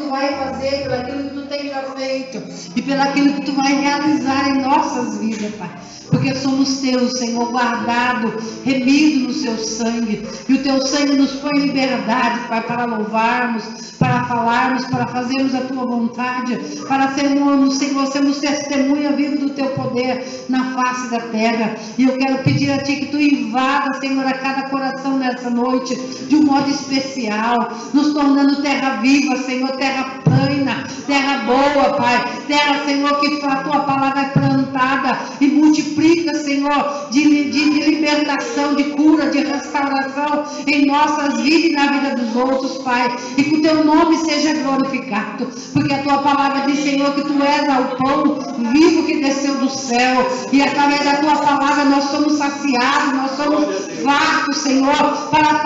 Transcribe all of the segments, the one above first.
Tu vai fazer, pelo aquilo que Tu tem já feito e pelo aquilo que Tu vai realizar em nossas vidas, Pai. Porque somos Teus, Senhor, guardado, remido no Seu sangue. E o Teu sangue nos põe em liberdade, Pai, para louvarmos, para falarmos, para fazermos a Tua vontade, para sermos, Senhor, sermos testemunha viva do Teu poder na face da terra. E eu quero pedir a Ti que Tu invada, Senhor, a cada coração nessa noite, de um modo especial, nos tornando terra viva, Senhor, terra plana, terra boa, Pai, terra, Senhor, que a Tua palavra é plantada e multiplica, Senhor, de libertação, de cura, de restauração em nossas vidas e na vida dos outros, Pai, e que o Teu nome seja glorificado, porque a Tua palavra diz, Senhor, que Tu és o pão vivo que desceu do céu, e através da Tua palavra nós somos saciados, nós somos fartos, Senhor, para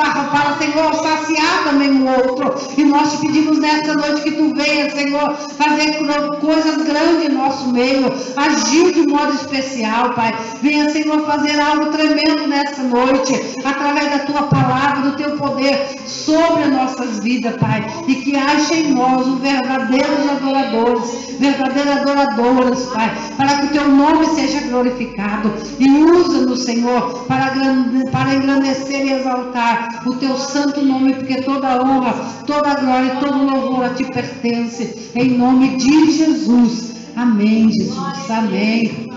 Senhor, saciar também o outro. E nós te pedimos nessa noite que Tu venha, Senhor, fazer coisas grandes em nosso meio, agir de modo especial, Pai. Venha, Senhor, fazer algo tremendo nessa noite, através da Tua palavra, do Teu poder sobre as nossas vidas, Pai. E que haja em nós os verdadeiros adoradores, verdadeiras adoradoras, Pai, para que o Teu nome seja glorificado. E usa-nos, Senhor, para engrandecer e exaltar o Teu santo nome, porque toda honra, toda glória e todo louvor a Ti pertence, em nome de Jesus. Amém, Jesus. Amém.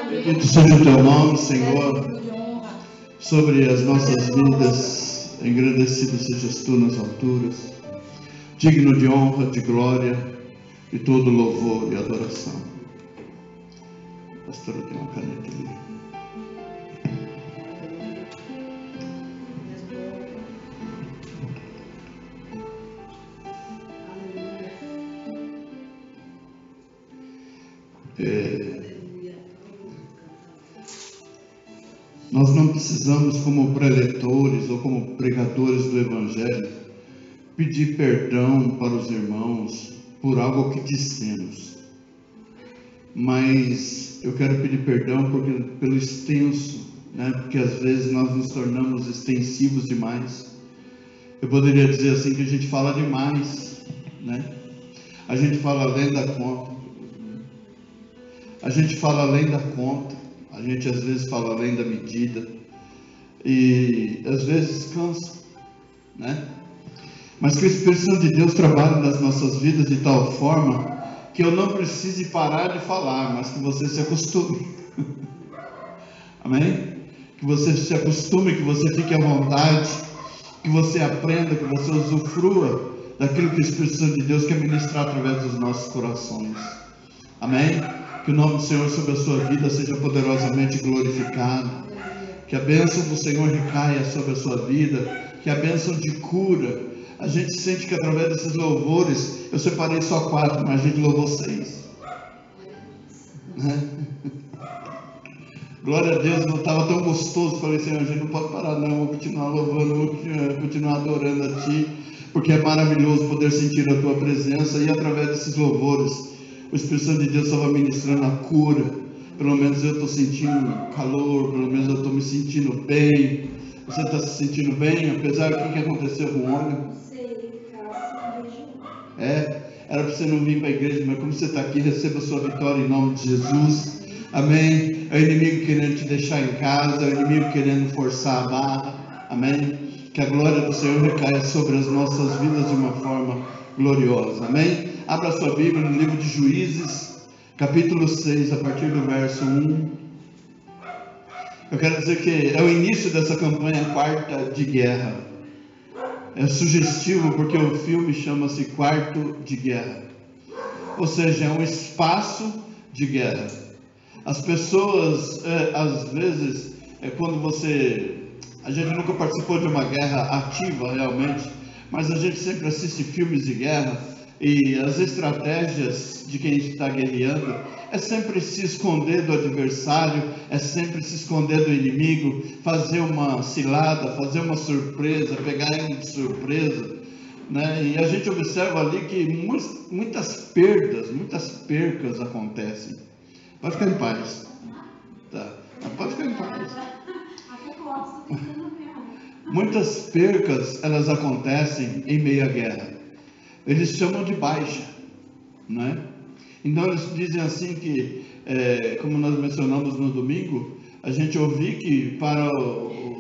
Bendito seja o Teu nome, Senhor, sobre as nossas vidas. Engrandecido sejas Tu nas alturas, digno de honra, de glória, de todo louvor e adoração. Pastora, tem uma caneta ali. Nós não precisamos, como preletores ou como pregadores do Evangelho, pedir perdão para os irmãos por algo que dissemos. Mas eu quero pedir perdão pelo extenso, né? Porque às vezes nós nos tornamos extensivos demais. Eu poderia dizer assim que a gente fala demais, né? A gente fala além da conta. A gente fala além da conta. A gente às vezes fala além da medida. E às vezes cansa, né? Mas que o Espírito Santo de Deus trabalhe nas nossas vidas de tal forma que eu não precise parar de falar, mas que você se acostume. Amém? Que você se acostume, que você fique à vontade, que você aprenda, que você usufrua daquilo que o Espírito Santo de Deus quer ministrar através dos nossos corações. Amém? Que o nome do Senhor sobre a sua vida seja poderosamente glorificado. Que a bênção do Senhor recaia sobre a sua vida. Que a bênção de cura. A gente sente que através desses louvores, eu separei só 4, mas a gente louvou 6. Né? Glória a Deus, não estava tão gostoso. Falei, Senhor, a gente não pode parar não, vou continuar louvando, vou continuar adorando a Ti, porque é maravilhoso poder sentir a Tua presença, e através desses louvores, o Espírito Santo de Deus estava ministrando a cura. Pelo menos eu estou sentindo calor, pelo menos eu estou me sentindo bem. Você está se sentindo bem, apesar do que aconteceu com o homem? Era para você não vir para a igreja, mas como você está aqui, receba a sua vitória em nome de Jesus. Amém? É o inimigo querendo te deixar em casa, é o inimigo querendo forçar a barra. Amém? Que a glória do Senhor recaia sobre as nossas vidas de uma forma gloriosa. Amém? Abra a sua Bíblia no livro de Juízes, capítulo 6, a partir do verso 1. Eu quero dizer que é o início dessa campanha quarta de guerra. É sugestivo porque o filme chama-se Quarto de Guerra. Ou seja, é um espaço de guerra. As pessoas, às vezes, quando a gente nunca participou de uma guerra ativa realmente, mas a gente sempre assiste filmes de guerra, e as estratégias de quem está guerreando é sempre se esconder do adversário, é sempre se esconder do inimigo, fazer uma cilada, fazer uma surpresa, pegar ele de surpresa, né? E a gente observa ali que muitas percas acontecem. Pode ficar em paz, tá? Pode ficar em paz. Muitas percas, elas acontecem em meio à guerra. Eles chamam de baixa, não é? Então eles dizem assim que, como nós mencionamos no domingo, a gente ouviu que para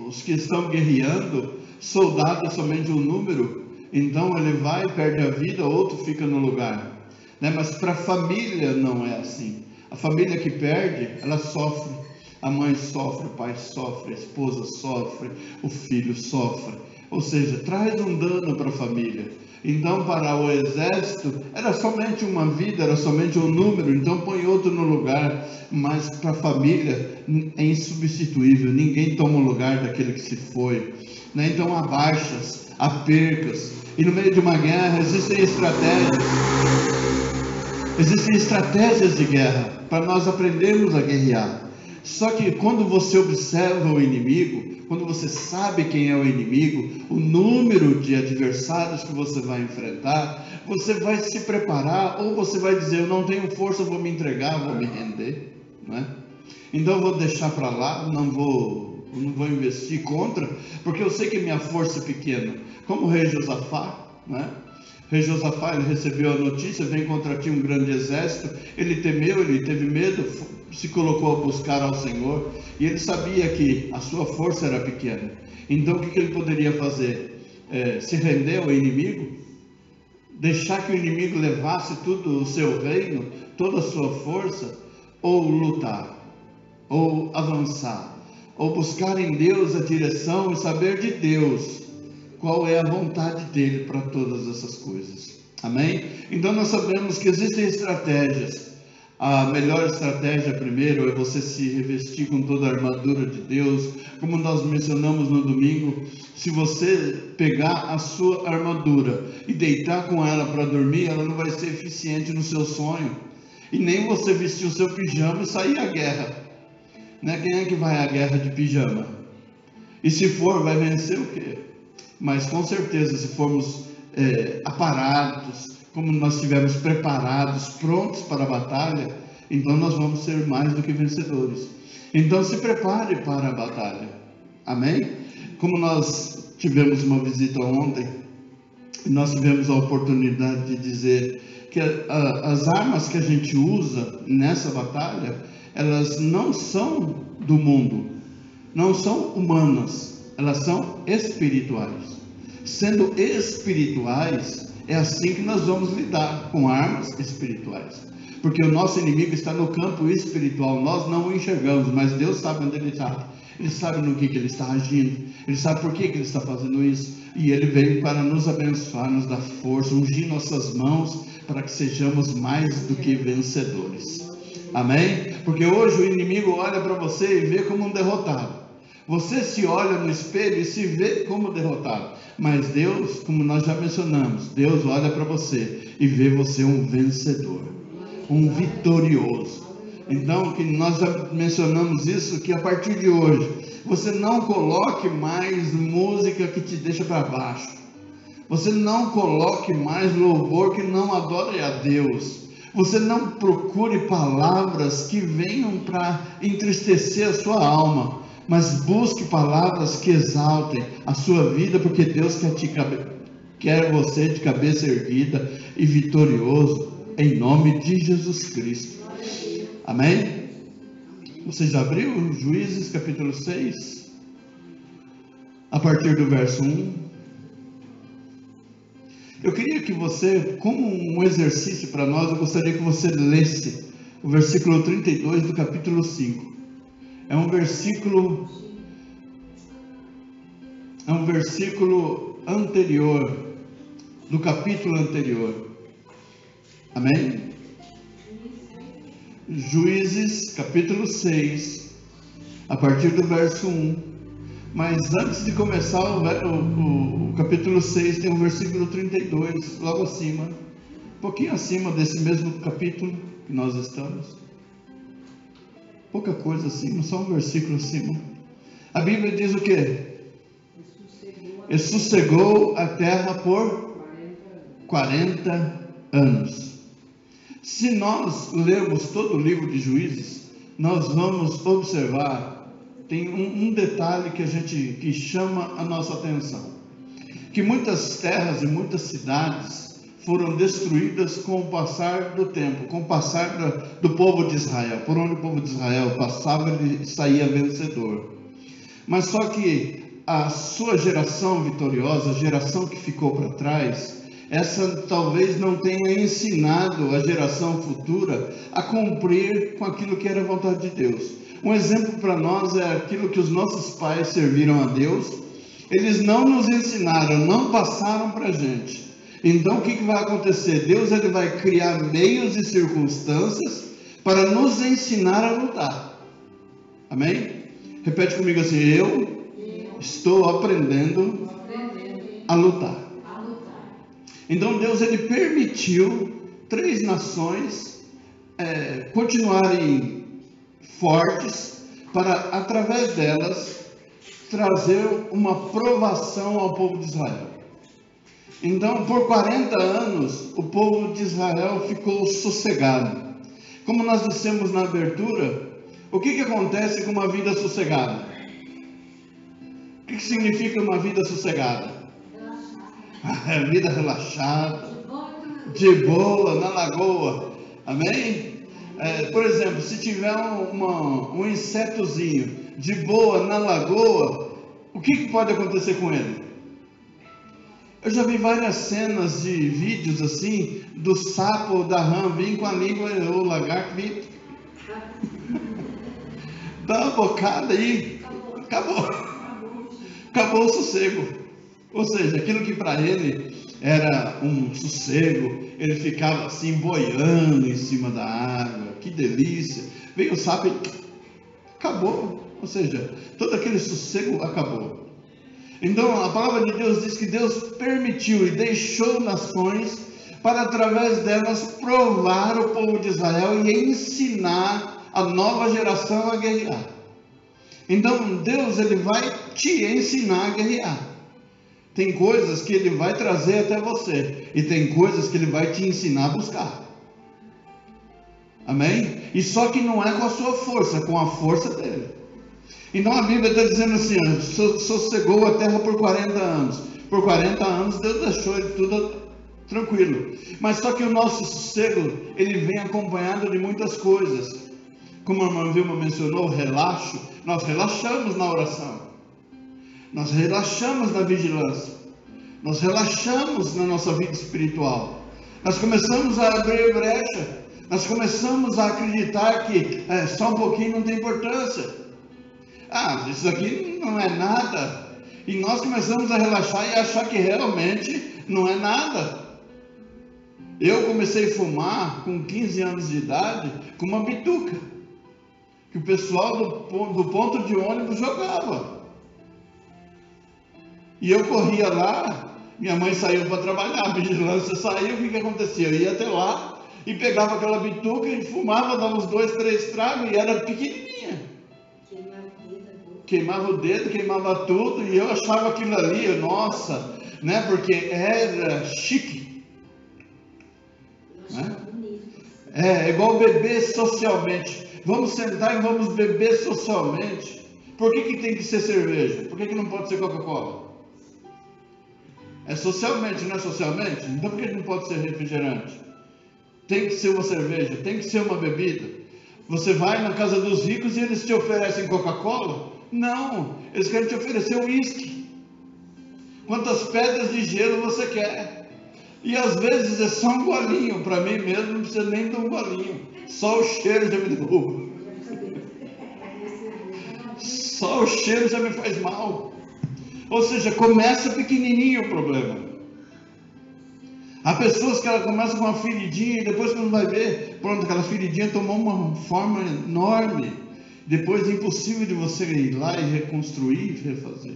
os que estão guerreando, soldado é somente um número, então ele vai, perde a vida, outro fica no lugar, né? Mas para a família não é assim. A família que perde, ela sofre. A mãe sofre, o pai sofre, a esposa sofre, o filho sofre. Ou seja, traz um dano para a família. Então, para o exército, era somente uma vida, era somente um número, então põe outro no lugar. Mas para a família é insubstituível, ninguém toma o lugar daquele que se foi, né? Então há baixas, há percas, e no meio de uma guerra existem estratégias de guerra, para nós aprendermos a guerrear. Só que quando você observa o inimigo, quando você sabe quem é o inimigo, o número de adversários que você vai enfrentar, você vai se preparar, ou você vai dizer, eu não tenho força, vou me entregar, vou me render, não é? Então eu vou deixar para lá, não vou investir contra, porque eu sei que minha força é pequena, como o rei Josafá, não é? O rei Josafá, ele recebeu a notícia, vem contra ti um grande exército, ele temeu, ele teve medo, se colocou a buscar ao Senhor, e ele sabia que a sua força era pequena. Então o que ele poderia fazer? Se render ao inimigo? Deixar que o inimigo levasse tudo o seu reino, toda a sua força? Ou lutar? Ou avançar? Ou buscar em Deus a direção e saber de Deus qual é a vontade dele para todas essas coisas. Amém? Então nós sabemos que existem estratégias. A melhor estratégia primeiro é você se revestir com toda a armadura de Deus. Como nós mencionamos no domingo, se você pegar a sua armadura e deitar com ela para dormir, ela não vai ser eficiente no seu sonho. E nem você vestir o seu pijama e sair à guerra, né? Quem é que vai à guerra de pijama? E se for, vai vencer o quê? Mas com certeza, se formos aparados, como nós estivermos preparados, prontos para a batalha, então nós vamos ser mais do que vencedores. Então se prepare para a batalha. Amém? Como nós tivemos uma visita ontem, nós tivemos a oportunidade de dizer que as armas que a gente usa nessa batalha, elas não são do mundo, não são humanas, elas são espirituais. Sendo espirituais, é assim que nós vamos lidar com armas espirituais, porque o nosso inimigo está no campo espiritual, nós não o enxergamos, mas Deus sabe onde ele está, ele sabe no que ele está agindo, ele sabe por que ele está fazendo isso, e ele veio para nos abençoar, nos dar força, ungir nossas mãos, para que sejamos mais do que vencedores. Amém? Porque hoje o inimigo olha para você e vê como um derrotado. Você se olha no espelho e se vê como derrotado. Mas Deus, como nós já mencionamos, Deus olha para você e vê você um vencedor, um vitorioso. Então, que nós já mencionamos isso, que a partir de hoje, você não coloque mais música que te deixa para baixo. Você não coloque mais louvor que não adore a Deus. Você não procure palavras que venham para entristecer a sua alma, mas busque palavras que exaltem a sua vida, porque Deus quer você de cabeça erguida e vitorioso, em nome de Jesus Cristo. Amém? Você já abriu Juízes capítulo 6? A partir do verso 1. Eu queria que você, como um exercício para nós, eu gostaria que você lesse o versículo 32 do capítulo 5. É um versículo anterior, do capítulo anterior. Amém? Juízes, capítulo 6, a partir do verso 1. Mas antes de começar o capítulo 6, tem o versículo 32, logo acima. Um pouquinho acima desse mesmo capítulo que nós estamos. Pouca coisa acima, só um versículo acima. A Bíblia diz o quê? E sossegou a terra por 40 anos. Se nós lermos todo o livro de Juízes, nós vamos observar tem um detalhe que chama a nossa atenção, que muitas terras e muitas cidades foram destruídas com o passar do tempo, com o passar do povo de Israel. Por onde o povo de Israel passava, ele saía vencedor. Mas só que a sua geração vitoriosa, a geração que ficou para trás, essa talvez não tenha ensinado a geração futura a cumprir com aquilo que era a vontade de Deus. Um exemplo para nós é aquilo que os nossos pais serviram a Deus. Eles não nos ensinaram, não passaram para a gente. Então o que vai acontecer? Deus ele vai criar meios e circunstâncias para nos ensinar a lutar. Amém? Repete comigo assim: eu estou aprendendo a lutar. Então Deus ele permitiu 3 nações continuarem fortes, para através delas trazer uma provação ao povo de Israel. Então, por 40 anos, o povo de Israel ficou sossegado. Como nós dissemos na abertura, o que acontece com uma vida sossegada? O que significa uma vida sossegada? Vida relaxada, de boa, na lagoa. Amém? Por exemplo, se tiver um insetozinho de boa na lagoa, o que pode acontecer com ele? Eu já vi várias cenas de vídeos assim, do sapo ou da rã vir com a língua, ou o lagarto vir, dá uma bocada e acabou o sossego. Ou seja, aquilo que para ele era um sossego, ele ficava assim boiando em cima da água, que delícia. Veio o sapo e acabou. Ou seja, todo aquele sossego acabou. Então a palavra de Deus diz que Deus permitiu e deixou nações para através delas provar o povo de Israel e ensinar a nova geração a guerrear. Então Deus ele vai te ensinar a guerrear. Tem coisas que ele vai trazer até você, e tem coisas que ele vai te ensinar a buscar. Amém? E só que não é com a sua força, é com a força dele. Então a Bíblia está dizendo assim: sossegou a terra por 40 anos. Por 40 anos Deus deixou ele tudo tranquilo. Mas só que o nosso sossego, ele vem acompanhado de muitas coisas. Como a irmã Vilma mencionou, relaxo. Nós relaxamos na oração. Nós relaxamos na vigilância. Nós relaxamos na nossa vida espiritual. Nós começamos a abrir brecha. Nós começamos a acreditar que só um pouquinho não tem importância. Isso aqui não é nada. E nós começamos a relaxar e achar que realmente não é nada. Eu comecei a fumar com 15 anos de idade com uma bituca, que o pessoal do ponto de ônibus jogava. E eu corria lá, minha mãe saiu para trabalhar, a vigilância saiu, o que acontecia? Eu ia até lá e pegava aquela bituca e fumava, dava uns 2, 3 tragos, e era pequenininha. Queimava o dedo, queimava tudo, e eu achava aquilo ali, nossa, né? Porque era chique. Né? É igual beber socialmente. Vamos sentar e vamos beber socialmente. Por que tem que ser cerveja? Por que não pode ser Coca-Cola? É socialmente, não é socialmente? Então por que não pode ser refrigerante? Tem que ser uma cerveja, tem que ser uma bebida. Você vai na casa dos ricos e eles te oferecem Coca-Cola? Não, eles querem te oferecer uísque. Quantas pedras de gelo você quer? E às vezes é só um golinho. Para mim mesmo não precisa nem de um golinho. Só o cheiro já me derruba. Só o cheiro já me faz mal. Ou seja, começa pequenininho o problema. Há pessoas que ela começa com uma feridinha e depois quando vai ver, pronto, aquela feridinha tomou uma forma enorme. Depois é impossível de você ir lá e reconstruir e refazer.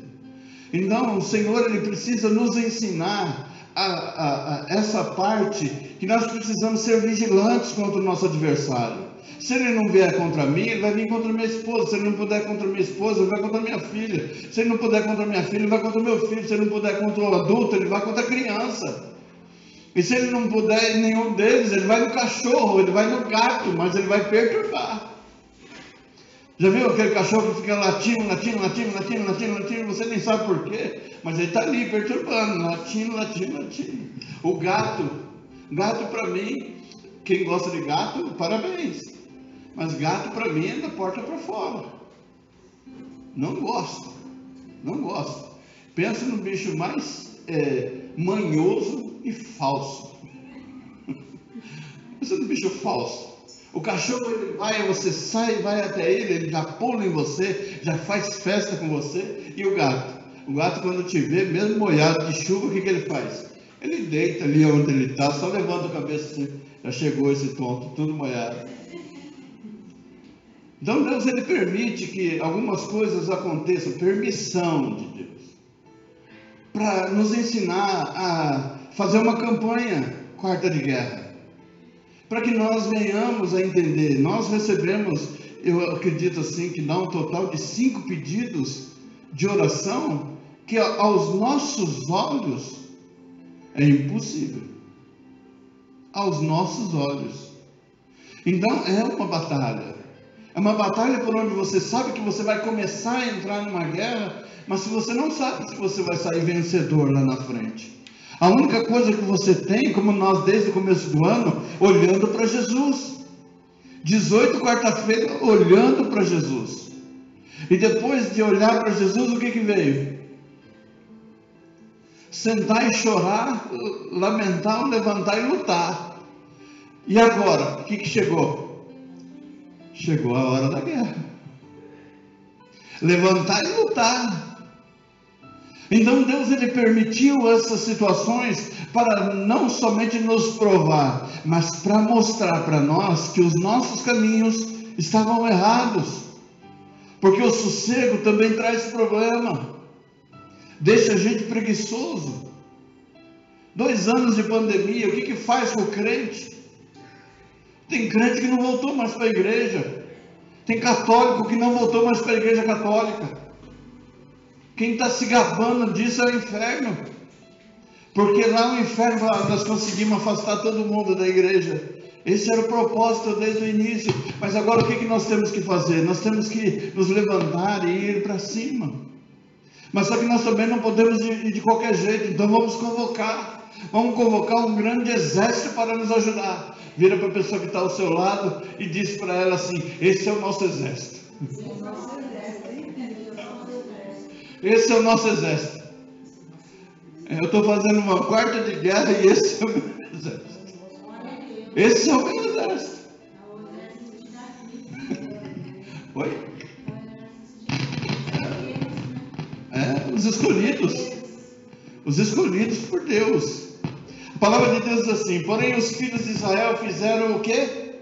Então o Senhor ele precisa nos ensinar a essa parte que nós precisamos ser vigilantes contra o nosso adversário. Se ele não vier contra mim, ele vai vir contra minha esposa. Se ele não puder contra minha esposa, ele vai contra minha filha. Se ele não puder contra minha filha, ele vai contra meu filho. Se ele não puder contra o adulto, ele vai contra a criança. E se ele não puder nenhum deles, ele vai no cachorro, ele vai no gato, mas ele vai perturbar. Já viu aquele cachorro que fica latindo, latindo, latindo, latindo, latindo, latindo, você nem sabe por quê, mas ele está ali perturbando, latindo, latindo, latindo. O gato para mim, quem gosta de gato, parabéns, mas gato para mim é da porta para fora. Não gosto, não gosto. Pensa no bicho mais manhoso e falso. Pensa no bicho falso. O cachorro, ele vai, você sai, vai até ele já pula em você, já faz festa com você. E o gato? O gato, quando te vê, mesmo molhado de chuva, o que ele faz? Ele deita ali onde ele está, só levanta a cabeça assim, já chegou esse tonto, tudo molhado. Então Deus, ele permite que algumas coisas aconteçam, permissão de Deus, para nos ensinar a fazer uma campanha quarta de guerra, para que nós venhamos a entender. Nós recebemos, eu acredito assim, que dá um total de 5 pedidos de oração, que aos nossos olhos é impossível. Aos nossos olhos. Então é uma batalha. É uma batalha por onde você sabe que você vai começar a entrar numa guerra, mas se você não sabe se você vai sair vencedor lá na frente. A única coisa que você tem, como nós desde o começo do ano, olhando para Jesus. 18 quarta-feira, olhando para Jesus. E depois de olhar para Jesus, o que veio? Sentar e chorar, lamentar, levantar e lutar. E agora, o que chegou? Chegou a hora da guerra. Levantar e lutar. Então Deus, ele permitiu essas situações para não somente nos provar, mas para mostrar para nós que os nossos caminhos estavam errados. Porque o sossego também traz problema. Deixa a gente preguiçoso. 2 anos de pandemia, o que faz com o crente? Tem crente que não voltou mais para a igreja. Tem católico que não voltou mais para a igreja católica. Quem está se gabando disso é o inferno. Porque lá no inferno nós conseguimos afastar todo mundo da igreja. Esse era o propósito desde o início. Mas agora o que nós temos que fazer? Nós temos que nos levantar e ir para cima. Mas só que nós também não podemos ir de qualquer jeito. Então vamos convocar. Vamos convocar um grande exército para nos ajudar. Vira para a pessoa que está ao seu lado e diz para ela assim: esse é o nosso exército. Esse é o nosso exército. Eu estou fazendo uma quarta de guerra e esse é o meu exército. Esse é o meu exército. Oi? Os escolhidos. Os escolhidos por Deus. A palavra de Deus diz assim: porém os filhos de Israel fizeram o quê?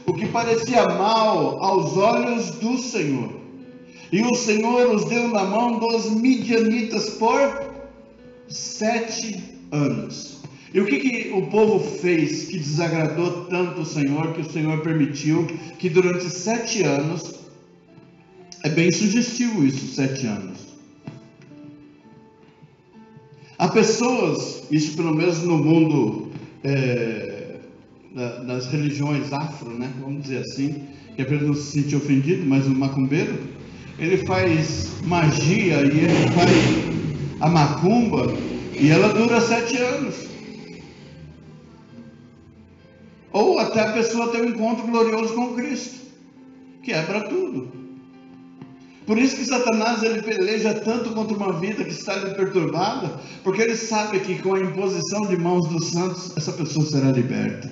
O que parecia mal aos olhos do Senhor. E o Senhor os deu na mão dos midianitas por 7 anos. E o que o povo fez que desagradou tanto o Senhor, que o Senhor permitiu que durante 7 anos, é bem sugestivo isso, 7 anos. Há pessoas, isso pelo menos no mundo das religiões afro, né, vamos dizer assim, que é para não se sentir ofendido, mas o macumbeiro, ele faz magia e ele faz a macumba e ela dura 7 anos. Ou até a pessoa ter um encontro glorioso com Cristo, quebra tudo. Por isso que Satanás, ele peleja tanto contra uma vida que está ali perturbada, porque ele sabe que com a imposição de mãos dos santos, essa pessoa será liberta.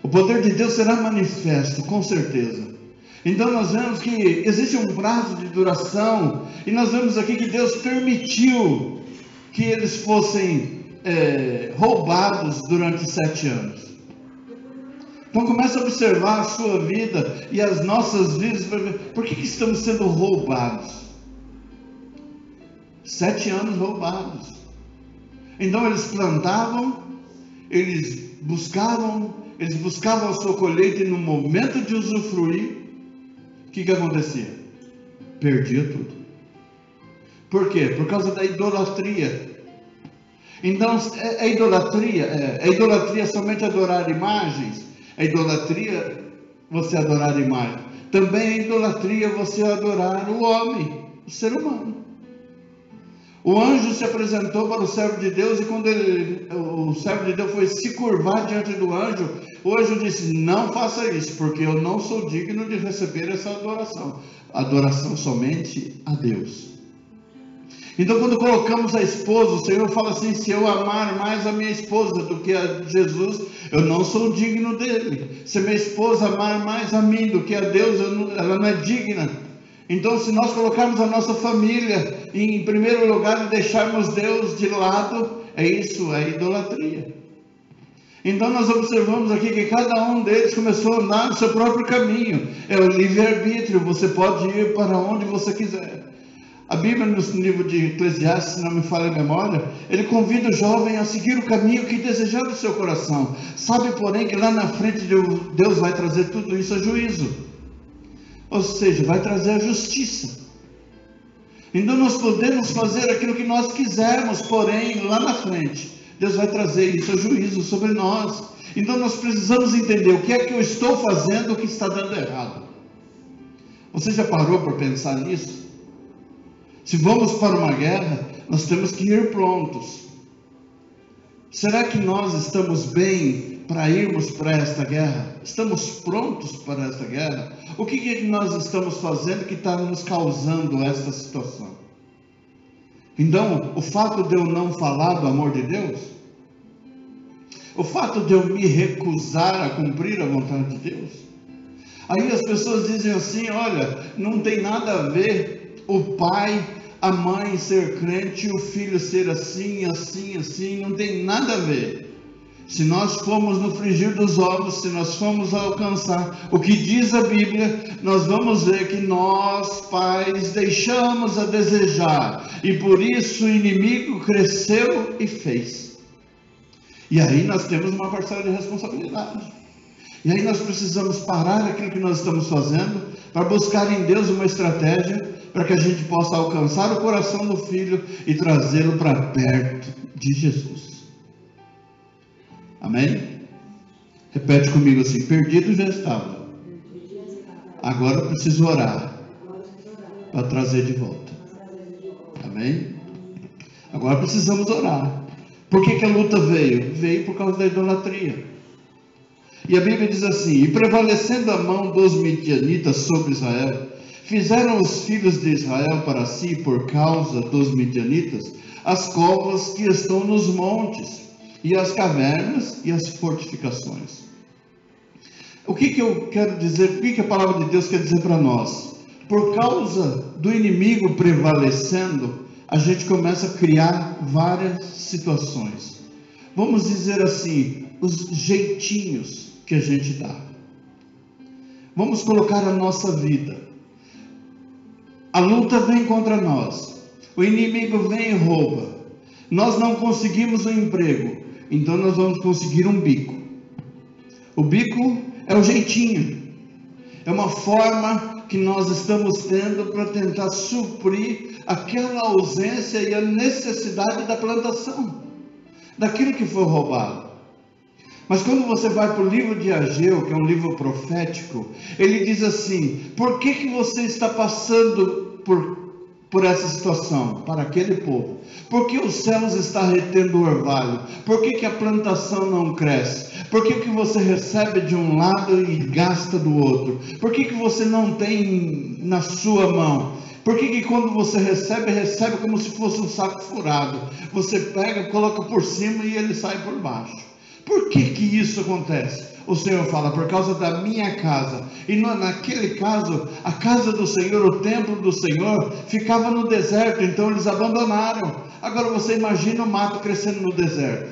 O poder de Deus será manifesto, com certeza. Então nós vemos que existe um prazo de duração, e nós vemos aqui que Deus permitiu que eles fossem roubados durante 7 anos. Então comece a observar a sua vida e as nossas vidas, por que estamos sendo roubados? 7 anos roubados. Então eles plantavam, eles buscavam a sua colheita, e no momento de usufruir, o que acontecia? Perdia tudo. Por quê? Por causa da idolatria. Então, é idolatria somente adorar imagens? É idolatria você adorar imagem? Também é idolatria você adorar o homem, o ser humano. O anjo se apresentou para o servo de Deus, e quando o servo de Deus foi se curvar diante do anjo, o anjo disse: não faça isso, porque eu não sou digno de receber essa adoração. Adoração somente a Deus. Então, quando colocamos a esposa, o Senhor fala assim: se eu amar mais a minha esposa do que a Jesus, eu não sou digno dele. Se minha esposa amar mais a mim do que a Deus, ela não é digna. Então, se nós colocarmos a nossa família em primeiro lugar e deixarmos Deus de lado, isso é idolatria. Então, nós observamos aqui que cada um deles começou a andar no seu próprio caminho. É o livre-arbítrio, você pode ir para onde você quiser. A Bíblia, no livro de Eclesiastes, se não me falha a memória, ele convida o jovem a seguir o caminho que desejar do seu coração. Sabe, porém, que lá na frente Deus vai trazer tudo isso a juízo. Ou seja, vai trazer a justiça. Então nós podemos fazer aquilo que nós quisermos, porém, lá na frente, Deus vai trazer isso a juízo sobre nós. Então nós precisamos entender o que é que eu estou fazendo, o que está dando errado. Você já parou para pensar nisso? Se vamos para uma guerra, nós temos que ir prontos. Será que nós estamos bem para irmos para esta guerra? Estamos prontos para esta guerra? O que nós estamos fazendo que está nos causando esta situação? Então, o fato de eu não falar do amor de Deus, o fato de eu me recusar a cumprir a vontade de Deus, aí as pessoas dizem assim: olha, não tem nada a ver o pai, a mãe ser crente e o filho ser assim, assim, assim, não tem nada a ver. Se nós formos no frigir dos ovos, se nós formos alcançar o que diz a Bíblia, nós vamos ver que nós, pais, deixamos a desejar, e por isso o inimigo cresceu e fez. E aí nós temos uma parcela de responsabilidade. E aí nós precisamos parar aquilo que nós estamos fazendo, para buscar em Deus uma estratégia, para que a gente possa alcançar o coração do filho e trazê-lo para perto de Jesus. Amém? Repete comigo assim: perdido já estava, agora eu preciso orar para trazer de volta. Amém? Agora precisamos orar. Por que a luta veio? Veio por causa da idolatria. E a Bíblia diz assim: e prevalecendo a mão dos midianitas sobre Israel, fizeram os filhos de Israel para si, por causa dos midianitas, as covas que estão nos montes, e as cavernas e as fortificações. O que eu quero dizer? O que a palavra de Deus quer dizer para nós? Por causa do inimigo prevalecendo, a gente começa a criar várias situações. Vamos dizer assim, os jeitinhos que a gente dá. Vamos colocar a nossa vida. A luta vem contra nós. O inimigo vem e rouba. Nós não conseguimos um emprego, então nós vamos conseguir um bico. O bico é o jeitinho. É uma forma que nós estamos tendo para tentar suprir aquela ausência e a necessidade da plantação, daquilo que foi roubado. Mas quando você vai para o livro de Ageu, que é um livro profético, ele diz assim: por que você está passando por essa situação, para aquele povo? Por que os céus estão retendo o orvalho? Por que a plantação não cresce? Por que você recebe de um lado e gasta do outro? Por que você não tem na sua mão? Por que quando você recebe como se fosse um saco furado? Você pega, coloca por cima e ele sai por baixo. Por que isso acontece? O Senhor fala: por causa da minha casa. E naquele caso, a casa do Senhor, o templo do Senhor, ficava no deserto, então eles abandonaram. Agora você imagina o mato crescendo no deserto.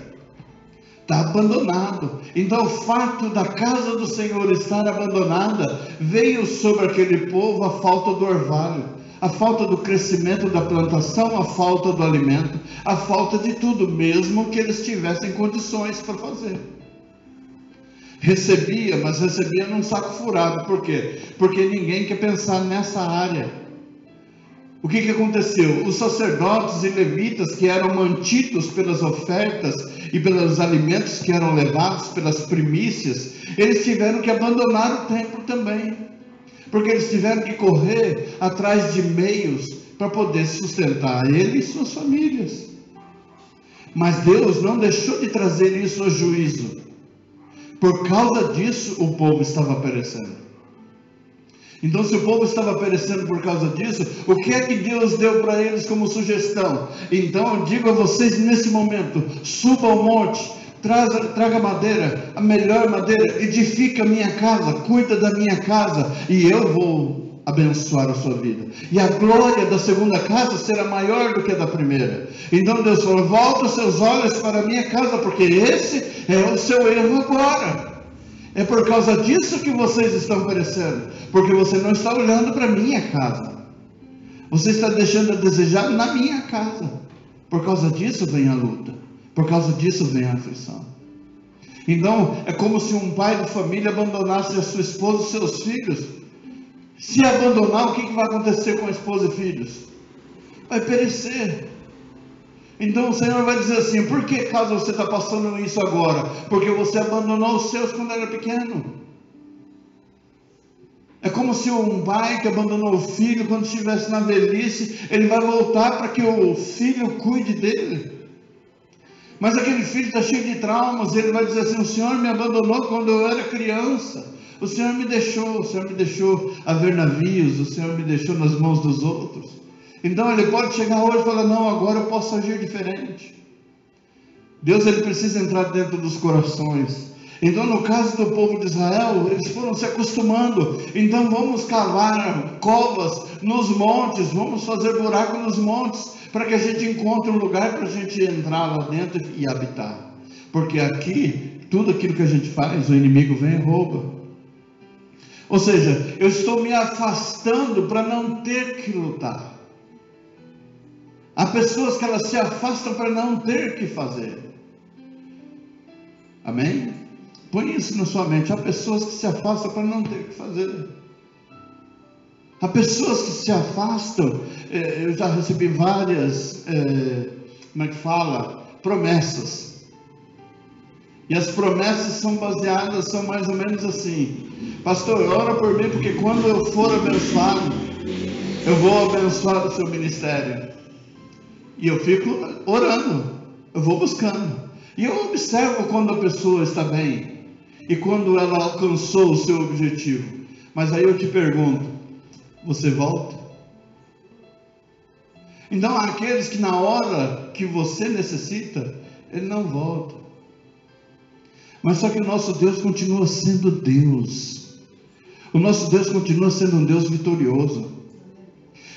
Está abandonado. Então o fato da casa do Senhor estar abandonada, veio sobre aquele povo a falta do orvalho, a falta do crescimento da plantação, a falta do alimento, a falta de tudo, mesmo que eles tivessem condições para fazer. Recebia, mas recebia num saco furado. Por quê? Porque ninguém quer pensar nessa área. O que aconteceu? Os sacerdotes e levitas, que eram mantidos pelas ofertas e pelos alimentos que eram levados, pelas primícias, eles tiveram que abandonar o templo também. porque eles tiveram que correr atrás de meios para poder sustentar ele e suas famílias. Mas Deus não deixou de trazer isso ao juízo. Por causa disso, o povo estava perecendo. Então, se o povo estava perecendo por causa disso, o que é que Deus deu para eles como sugestão? Então, eu digo a vocês nesse momento: suba ao monte, traga madeira, a melhor madeira, edifica a minha casa, cuida da minha casa, e eu vou abençoar a sua vida. E a glória da segunda casa será maior do que a da primeira. Então Deus falou: volta os seus olhos para a minha casa, porque esse é o seu erro agora. É por causa disso que vocês estão perecendo, porque você não está olhando para a minha casa. Você está deixando a desejar na minha casa. Por causa disso vem a luta. Por causa disso vem a aflição. Então, é como se um pai de família abandonasse a sua esposa e seus filhos. Se abandonar, o que vai acontecer com a esposa e filhos? Vai perecer. Então o Senhor vai dizer assim: por que causa você está passando isso agora? Porque você abandonou os seus quando era pequeno. É como se um pai que abandonou o filho quando estivesse na velhice, ele vai voltar para que o filho cuide dele. Mas aquele filho está cheio de traumas, ele vai dizer assim: o Senhor me abandonou quando eu era criança. O Senhor me deixou a ver navios, o Senhor me deixou nas mãos dos outros. Então ele pode chegar hoje e falar: não, agora eu posso agir diferente. Deus, ele precisa entrar dentro dos corações. Então, no caso do povo de Israel, eles foram se acostumando. Então vamos cavar covas nos montes, vamos fazer buraco nos montes, para que a gente encontre um lugar para a gente entrar lá dentro e habitar. Porque aqui, tudo aquilo que a gente faz, o inimigo vem e rouba. Ou seja, eu estou me afastando para não ter que lutar. Há pessoas que elas se afastam para não ter que fazer. Amém? Põe isso na sua mente. Há pessoas que se afastam para não ter que fazer. Há pessoas que se afastam. Eu já recebi várias, promessas. E as promessas são mais ou menos assim: pastor, ora por mim, porque quando eu for abençoado, eu vou abençoar o seu ministério. E eu fico orando, eu vou buscando. E eu observo quando a pessoa está bem, e quando ela alcançou o seu objetivo. Mas aí eu te pergunto: você volta? Então há aqueles que na hora que você necessita, ele não volta. Mas só que o nosso Deus continua sendo Deus. O nosso Deus continua sendo um Deus vitorioso.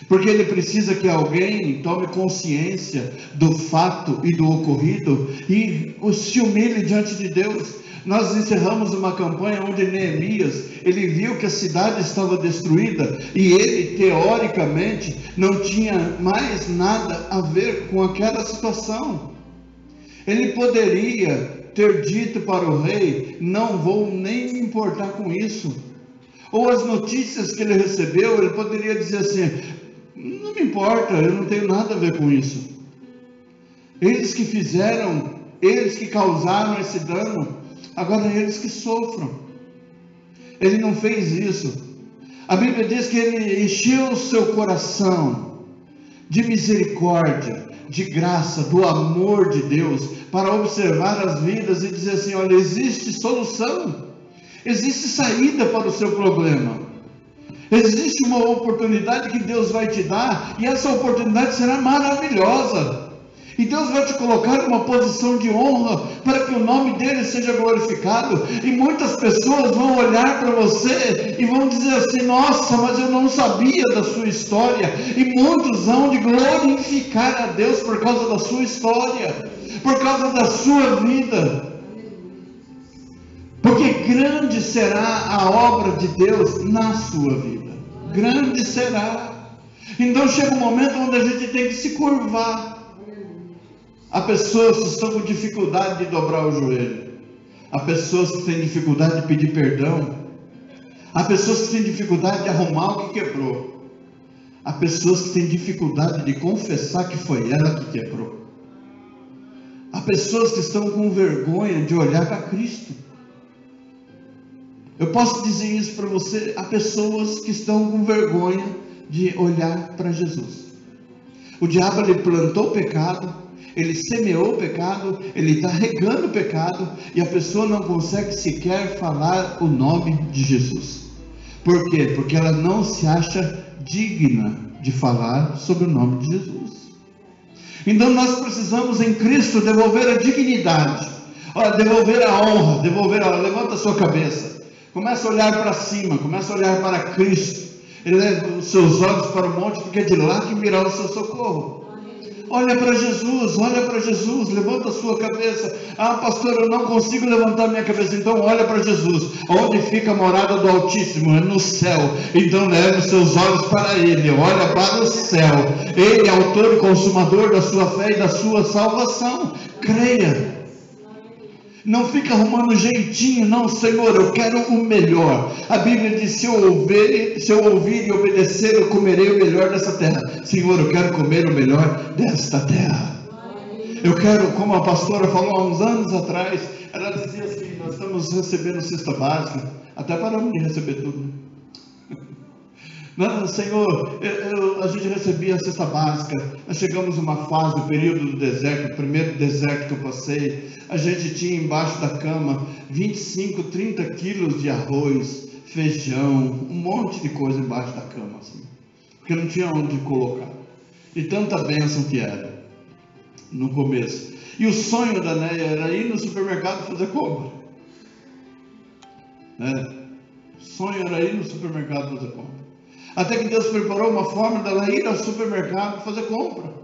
Porque ele precisa que alguém tome consciência do fato e do ocorrido e se humilhe diante de Deus. Nós encerramos uma campanha onde Neemias, ele viu que a cidade estava destruída e ele, teoricamente, não tinha mais nada a ver com aquela situação. Ele poderia ter dito para o rei: não vou nem me importar com isso. Ou as notícias que ele recebeu, ele poderia dizer assim: não me importa, eu não tenho nada a ver com isso. Eles que fizeram, eles que causaram esse dano, agora eles que sofram. Ele não fez isso. A Bíblia diz que ele encheu o seu coração de misericórdia, de graça, do amor de Deus, para observar as vidas e dizer assim: olha, existe solução, existe saída para o seu problema. Existe uma oportunidade que Deus vai te dar, e essa oportunidade será maravilhosa. E Deus vai te colocar numa posição de honra, para que o nome dele seja glorificado. E muitas pessoas vão olhar para você e vão dizer assim: nossa, mas eu não sabia da sua história. E muitos vão de glorificar a Deus por causa da sua história, por causa da sua vida. Porque grande será a obra de Deus na sua vida. Grande será. Então chega um momento onde a gente tem que se curvar. Há pessoas que estão com dificuldade de dobrar o joelho. Há pessoas que têm dificuldade de pedir perdão. Há pessoas que têm dificuldade de arrumar o que quebrou. Há pessoas que têm dificuldade de confessar que foi ela que quebrou. Há pessoas que estão com vergonha de olhar para Cristo. Eu posso dizer isso para você, há pessoas que estão com vergonha de olhar para Jesus. O diabo, ele plantou o pecado, ele semeou o pecado, ele está regando o pecado, e a pessoa não consegue sequer falar o nome de Jesus. Por quê? Porque ela não se acha digna de falar sobre o nome de Jesus. Então nós precisamos em Cristo devolver a dignidade, devolver a honra, levanta a sua cabeça, começa a olhar para cima, começa a olhar para Cristo, eleva os seus olhos para o monte, porque é de lá que virá o seu socorro. Olha para Jesus, levanta a sua cabeça. Ah, pastor, eu não consigo levantar minha cabeça. Então olha para Jesus, onde fica a morada do Altíssimo? É no céu. Então leve os seus olhos para Ele, olha para o céu. Ele é autor e consumador da sua fé e da sua salvação. Creia. Não fica arrumando jeitinho, não, Senhor, eu quero o melhor. A Bíblia diz, se eu ouvir e obedecer, eu comerei o melhor dessa terra. Senhor, eu quero comer o melhor desta terra. Eu quero, como a pastora falou há uns anos atrás, ela dizia assim, nós estamos recebendo cesta básica, até paramos de receber tudo. Não, Senhor, a gente recebia a cesta básica, nós chegamos numa fase, o período do deserto, o primeiro deserto que eu passei, a gente tinha embaixo da cama 25, 30 quilos de arroz, feijão, um monte de coisa embaixo da cama, assim, porque não tinha onde colocar, e tanta bênção que era, no começo. E o sonho da Néia era ir no supermercado fazer compra, né? O sonho era ir no supermercado fazer compra. Até que Deus preparou uma forma dela ir ao supermercado fazer compra.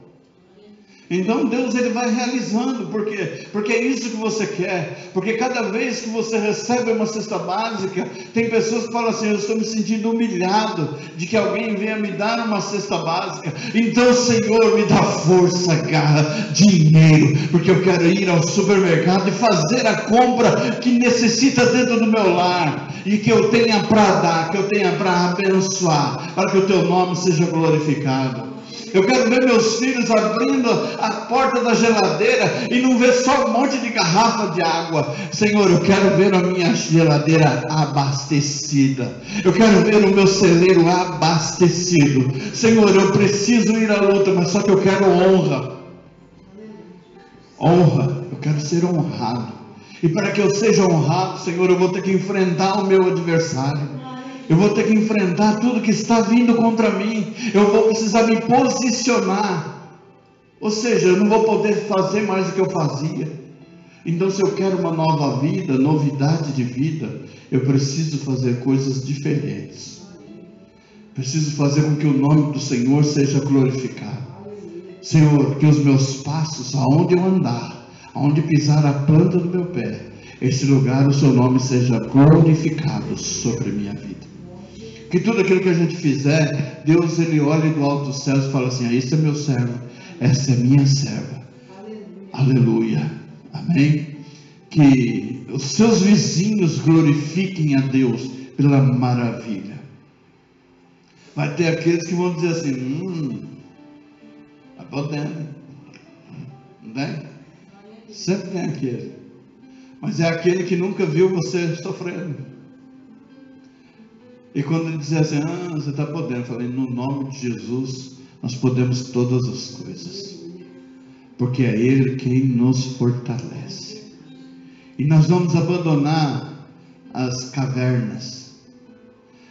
Então Deus, ele vai realizando. Por quê? Porque é isso que você quer. Porque cada vez que você recebe uma cesta básica, tem pessoas que falam assim, eu estou me sentindo humilhado de que alguém venha me dar uma cesta básica. Então, Senhor, me dá força, garra, dinheiro, porque eu quero ir ao supermercado e fazer a compra que necessita dentro do meu lar, e que eu tenha para dar, que eu tenha para abençoar, para que o teu nome seja glorificado. Eu quero ver meus filhos abrindo a porta da geladeira e não ver só um monte de garrafa de água. Senhor, eu quero ver a minha geladeira abastecida. Eu quero ver o meu celeiro abastecido. Senhor, eu preciso ir à luta, mas só que eu quero honra. Honra, eu quero ser honrado. E para que eu seja honrado, Senhor, eu vou ter que enfrentar o meu adversário. Eu vou ter que enfrentar tudo que está vindo contra mim. Eu vou precisar me posicionar. Ou seja, eu não vou poder fazer mais o que eu fazia. Então, se eu quero uma nova vida, novidade de vida, eu preciso fazer coisas diferentes. Preciso fazer com que o nome do Senhor seja glorificado. Senhor, que os meus passos, aonde eu andar, aonde pisar a planta do meu pé, esse lugar, o seu nome seja glorificado sobre a minha vida. Que tudo aquilo que a gente fizer, Deus, ele olha do alto dos céus e fala assim, esse é meu servo, essa é minha serva. Aleluia. Amém? Que os seus vizinhos glorifiquem a Deus pela maravilha. Vai ter aqueles que vão dizer assim, está podendo, não tem? Sempre tem aquele, mas é aquele que nunca viu você sofrendo. E quando ele dizer assim, você está podendo, eu falei, no nome de Jesus, nós podemos todas as coisas, porque é Ele quem nos fortalece. E nós vamos abandonar as cavernas,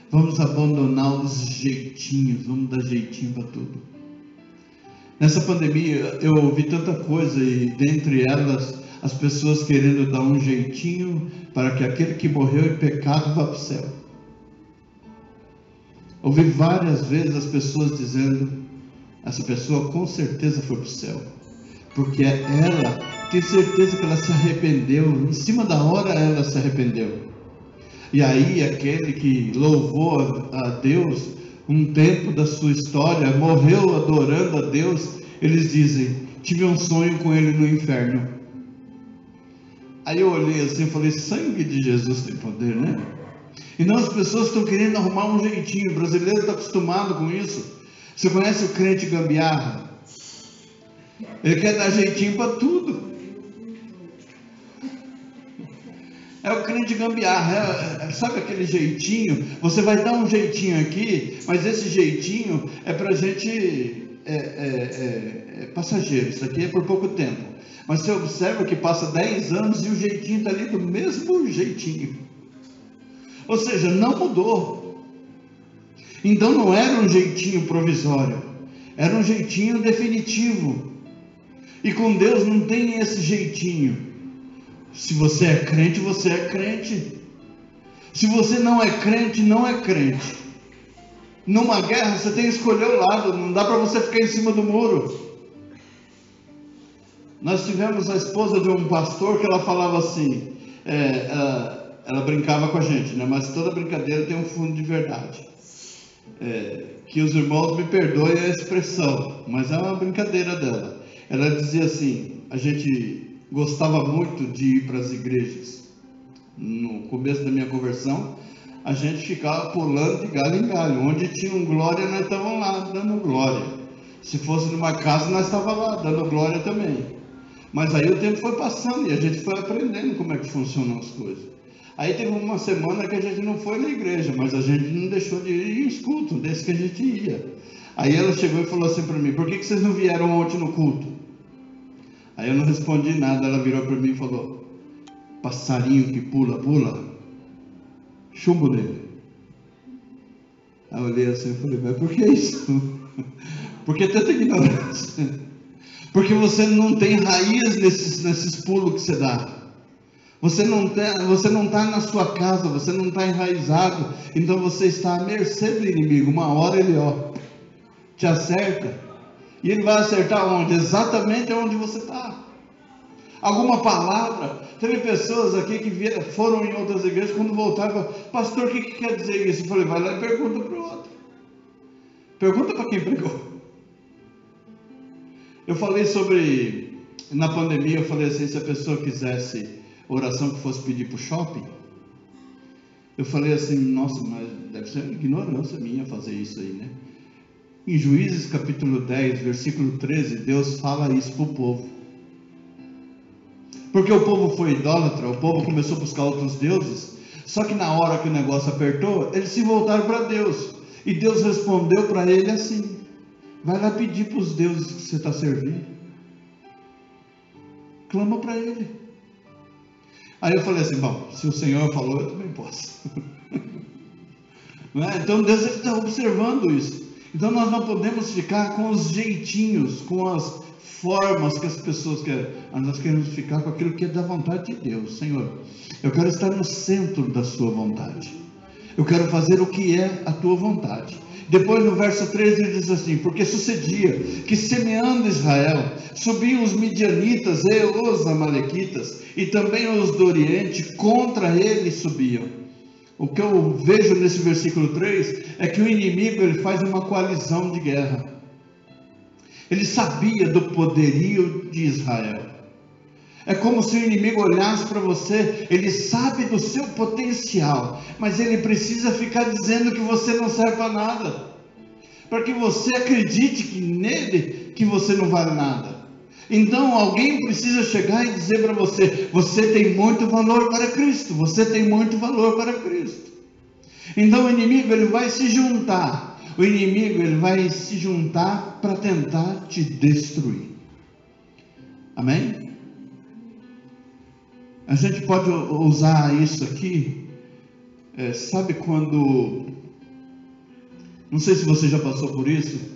vamos abandonar os jeitinhos, vamos dar jeitinho para tudo. Nessa pandemia, eu ouvi tanta coisa, e dentre elas, as pessoas querendo dar um jeitinho para que aquele que morreu em pecado vá para o céu. Ouvi várias vezes as pessoas dizendo, essa pessoa com certeza foi para o céu, porque ela tem certeza que ela se arrependeu, em cima da hora ela se arrependeu. E aí aquele que louvou a Deus um tempo da sua história, morreu adorando a Deus, eles dizem, tive um sonho com ele no inferno. Aí eu olhei assim e falei, sangue de Jesus tem poder, né? Então as pessoas estão querendo arrumar um jeitinho. O brasileiro está acostumado com isso. Você conhece o crente gambiarra? Ele quer dar jeitinho para tudo. É o crente gambiarra, sabe aquele jeitinho? Você vai dar um jeitinho aqui, mas esse jeitinho é para gente passageiro, isso aqui é por pouco tempo. Mas você observa que passa 10 anos e o jeitinho está ali do mesmo jeitinho. Ou seja, não mudou. Então não era um jeitinho provisório, era um jeitinho definitivo. E com Deus não tem esse jeitinho. Se você é crente, você é crente. Se você não é crente, não é crente. Numa guerra, você tem que escolher o lado. Não dá para você ficar em cima do muro. Nós tivemos a esposa de um pastor que ela falava assim, ela brincava com a gente, né? Mas toda brincadeira tem um fundo de verdade. Que os irmãos me perdoem a expressão, mas é uma brincadeira dela. Ela dizia assim, a gente gostava muito de ir para as igrejas. No começo da minha conversão, a gente ficava pulando de galho em galho. Onde tinha um glória, nós estávamos lá dando glória. Se fosse numa casa, nós estávamos lá dando glória também. Mas aí o tempo foi passando e a gente foi aprendendo como é que funcionam as coisas. Aí teve uma semana que a gente não foi na igreja, mas a gente não deixou de ir em culto, desde que a gente ia. Aí ela chegou e falou assim para mim, por que vocês não vieram ontem no culto? Aí eu não respondi nada, ela virou para mim e falou, passarinho que pula, pula, chumbo nele. Aí eu olhei assim e falei, mas por que isso? Por que tanta ignorância? Porque você não tem raiz nesses pulos que você dá. Você não está na sua casa, você não está enraizado, então você está à mercê do inimigo. Uma hora ele te acerta. E ele vai acertar onde? Exatamente onde você está. Alguma palavra. Teve pessoas aqui que foram em outras igrejas, quando voltaram, pastor, o que quer dizer isso? Eu falei, vai lá e pergunta para o outro. Pergunta para quem pregou. Eu falei sobre, na pandemia, eu falei assim, se a pessoa quisesse oração que fosse pedir para o shopping, eu falei assim, nossa, mas deve ser ignorância minha fazer isso aí, né? Em Juízes capítulo 10, versículo 13, Deus fala isso para o povo. Porque o povo foi idólatra, o povo começou a buscar outros deuses, só que na hora que o negócio apertou, eles se voltaram para Deus. E Deus respondeu para ele assim, vai lá pedir para os deuses que você está servindo. Clama para ele. Aí eu falei assim, bom, se o Senhor falou, eu também posso. Não é? Então Deus está observando isso. Então nós não podemos ficar com os jeitinhos, com as formas que as pessoas querem. Nós queremos ficar com aquilo que é da vontade de Deus. Senhor, eu quero estar no centro da sua vontade. Eu quero fazer o que é a tua vontade. Depois no verso 13 ele diz assim, porque sucedia que semeando Israel, subiam os midianitas e os amalequitas, e também os do Oriente, contra ele subiam. O que eu vejo nesse versículo 3 é que o inimigo ele faz uma coalizão de guerra. Ele sabia do poderio de Israel. É como se o inimigo olhasse para você, ele sabe do seu potencial, mas ele precisa ficar dizendo que você não serve para nada, para que você acredite que nele que você não vale nada. Então alguém precisa chegar e dizer para você, você tem muito valor para Cristo, você tem muito valor para Cristo. Então o inimigo ele vai se juntar, para tentar te destruir. Amém? A gente pode usar isso aqui, sabe quando, não sei se você já passou por isso,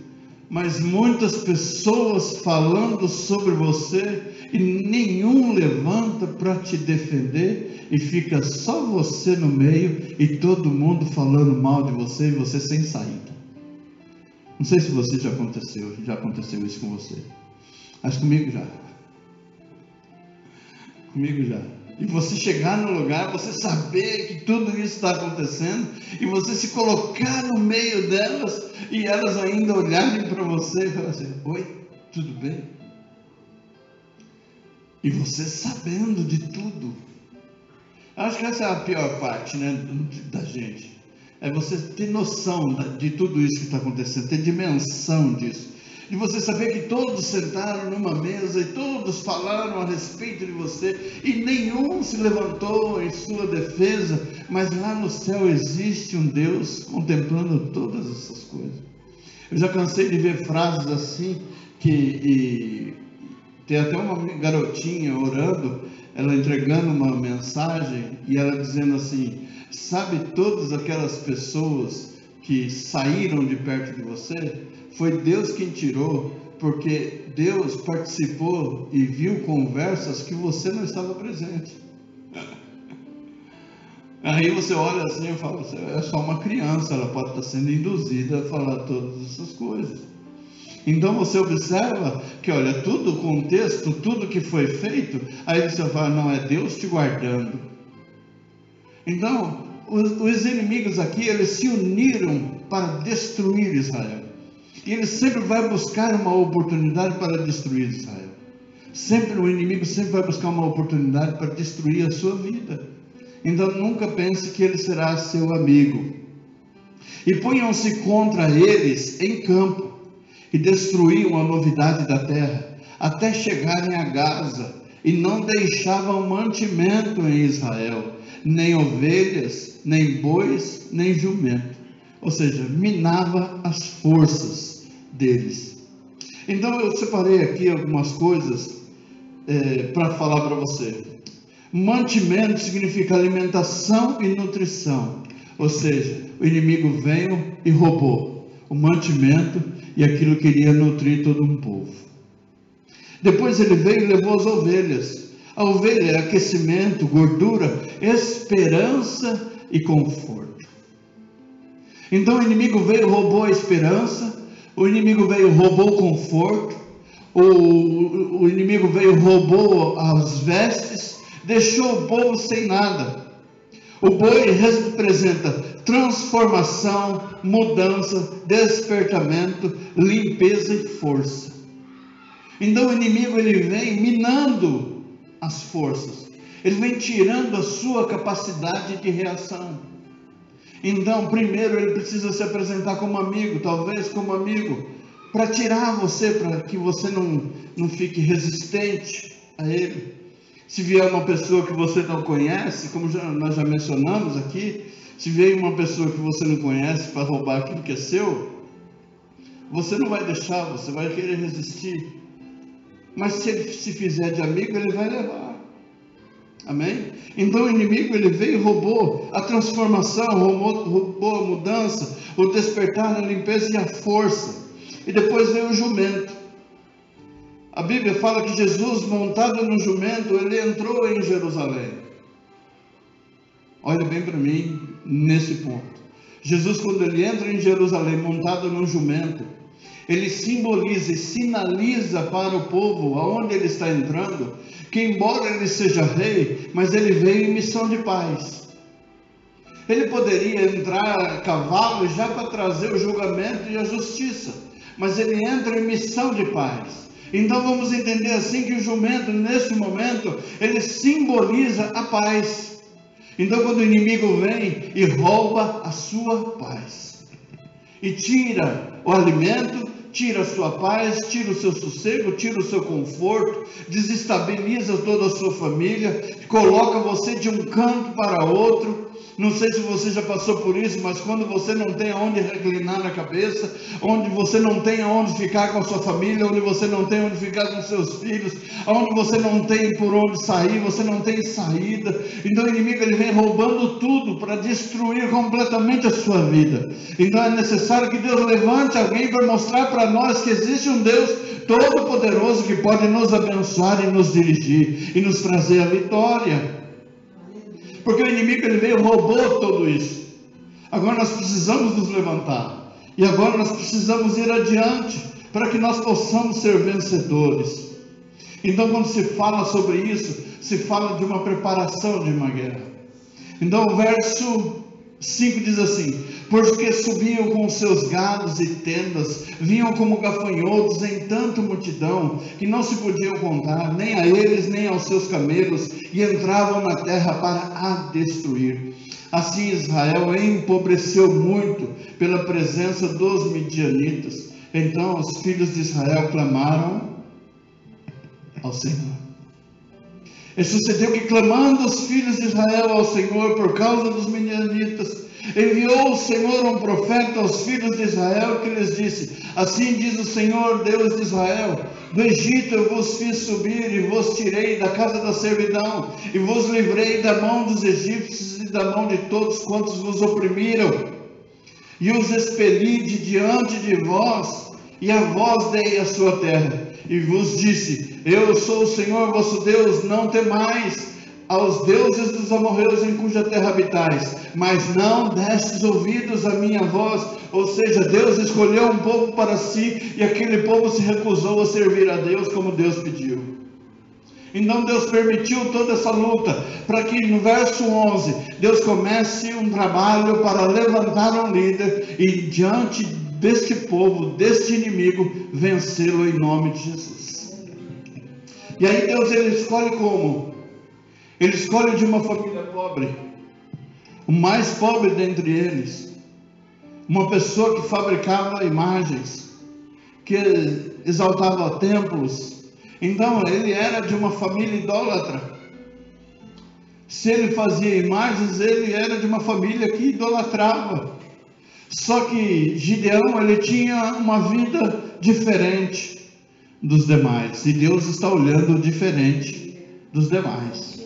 mas muitas pessoas falando sobre você e nenhum levanta para te defender e fica só você no meio e todo mundo falando mal de você e você sem saída. Não sei se você já aconteceu isso com você. Mas comigo já. Comigo já. E você chegar no lugar, você saber que tudo isso está acontecendo, e você se colocar no meio delas, e elas ainda olharem para você e falar assim, oi, tudo bem? E você sabendo de tudo. Acho que essa é a pior parte, né, da gente. É você ter noção de tudo isso que está acontecendo, ter dimensão disso. de você saber que todos sentaram numa mesa e todos falaram a respeito de você e nenhum se levantou em sua defesa, mas lá no céu existe um Deus contemplando todas essas coisas. Eu já cansei de ver frases assim, que tem até uma garotinha orando, ela entregando uma mensagem e ela dizendo assim: sabe, todas aquelas pessoas que saíram de perto de você, foi Deus quem tirou, porque Deus participou e viu conversas que você não estava presente. Aí você olha assim e fala: é só uma criança, ela pode estar sendo induzida a falar todas essas coisas. Então você observa que, olha, tudo o contexto, tudo que foi feito, aí você fala: não, é Deus te guardando. Então, os inimigos aqui, eles se uniram para destruir Israel. E ele sempre vai buscar uma oportunidade para destruir Israel. Sempre o inimigo sempre vai buscar uma oportunidade para destruir a sua vida. Então nunca pense que ele será seu amigo. E punham-se contra eles em campo, e destruíam a novidade da terra, até chegarem a Gaza, e não deixavam mantimento em Israel, nem ovelhas, nem bois, nem jumento. Ou seja, minava as forças deles. Então eu separei aqui algumas coisas para falar para você. Mantimento significa alimentação e nutrição. Ou seja, o inimigo veio e roubou o mantimento e aquilo que iria nutrir todo um povo. Depois ele veio e levou as ovelhas. A ovelha é aquecimento, gordura, esperança e conforto. Então o inimigo veio e roubou a esperança, o inimigo veio e roubou o conforto, o inimigo veio e roubou as vestes, deixou o povo sem nada. O boi representa transformação, mudança, despertamento, limpeza e força. Então o inimigo ele vem minando as forças, ele vem tirando a sua capacidade de reação. Então primeiro ele precisa se apresentar como amigo, talvez como amigo, para tirar você, para que você não fique resistente a ele. Se vier uma pessoa que você não conhece, como nós já mencionamos aqui, se vier uma pessoa que você não conhece para roubar aquilo que é seu, você não vai deixar, você vai querer resistir. Mas se ele se fizer de amigo, ele vai levar. Amém? Então o inimigo ele veio e roubou a transformação, roubou a mudança, o despertar, a limpeza e a força. E depois veio o jumento. A Bíblia fala que Jesus, montado no jumento, ele entrou em Jerusalém. Olha bem para mim nesse ponto. Jesus, quando ele entra em Jerusalém montado no jumento, ele simboliza e sinaliza para o povo aonde ele está entrando, que embora ele seja rei, mas ele veio em missão de paz. Ele poderia entrar a cavalo já para trazer o julgamento e a justiça, mas ele entra em missão de paz. Então vamos entender assim que o jumento nesse momento, ele simboliza a paz. Então quando o inimigo vem e rouba a sua paz, e tira o alimento, tira a sua paz, tira o seu sossego, tira o seu conforto, desestabiliza toda a sua família, coloca você de um canto para outro. Não sei se você já passou por isso, mas quando você não tem aonde reclinar na cabeça, onde você não tem aonde ficar com a sua família, onde você não tem onde ficar com seus filhos, onde você não tem por onde sair, você não tem saída. Então o inimigo ele vem roubando tudo para destruir completamente a sua vida. Então é necessário que Deus levante alguém para mostrar para nós que existe um Deus todo-poderoso que pode nos abençoar e nos dirigir e nos trazer a vitória. Porque o inimigo ele veio e roubou tudo isso. Agora nós precisamos nos levantar. E agora nós precisamos ir adiante para que nós possamos ser vencedores. Então quando se fala sobre isso, se fala de uma preparação de uma guerra. Então o verso 5 diz assim: porque subiam com seus gados e tendas, vinham como gafanhotos em tanta multidão, que não se podiam contar, nem a eles, nem aos seus camelos, e entravam na terra para a destruir. Assim Israel empobreceu muito pela presença dos midianitas, Então os filhos de Israel clamaram ao Senhor. E sucedeu que, clamando os filhos de Israel ao Senhor por causa dos midianitas, enviou o Senhor um profeta aos filhos de Israel, que lhes disse: assim diz o Senhor, Deus de Israel: do Egito eu vos fiz subir e vos tirei da casa da servidão, e vos livrei da mão dos egípcios e da mão de todos quantos vos oprimiram, e os expeli de diante de vós, e a vós dei a sua terra. E vos disse: eu sou o Senhor vosso Deus, não temais aos deuses dos amorreus em cuja terra habitais. Mas não destes ouvidos à minha voz. Ou seja, Deus escolheu um povo para si, e aquele povo se recusou a servir a Deus como Deus pediu. Então Deus permitiu toda essa luta, para que no verso 11, Deus comece um trabalho para levantar um líder, e diante deste povo, deste inimigo, vencê-lo em nome de Jesus. E aí Deus, ele escolhe como? Ele escolhe de uma família pobre, o mais pobre dentre eles, uma pessoa que fabricava imagens, que exaltava templos. Então ele era de uma família idólatra. Se ele fazia imagens, ele era de uma família que idolatrava. Só que Gideão, ele tinha uma vida diferente dos demais, e Deus está olhando diferente dos demais.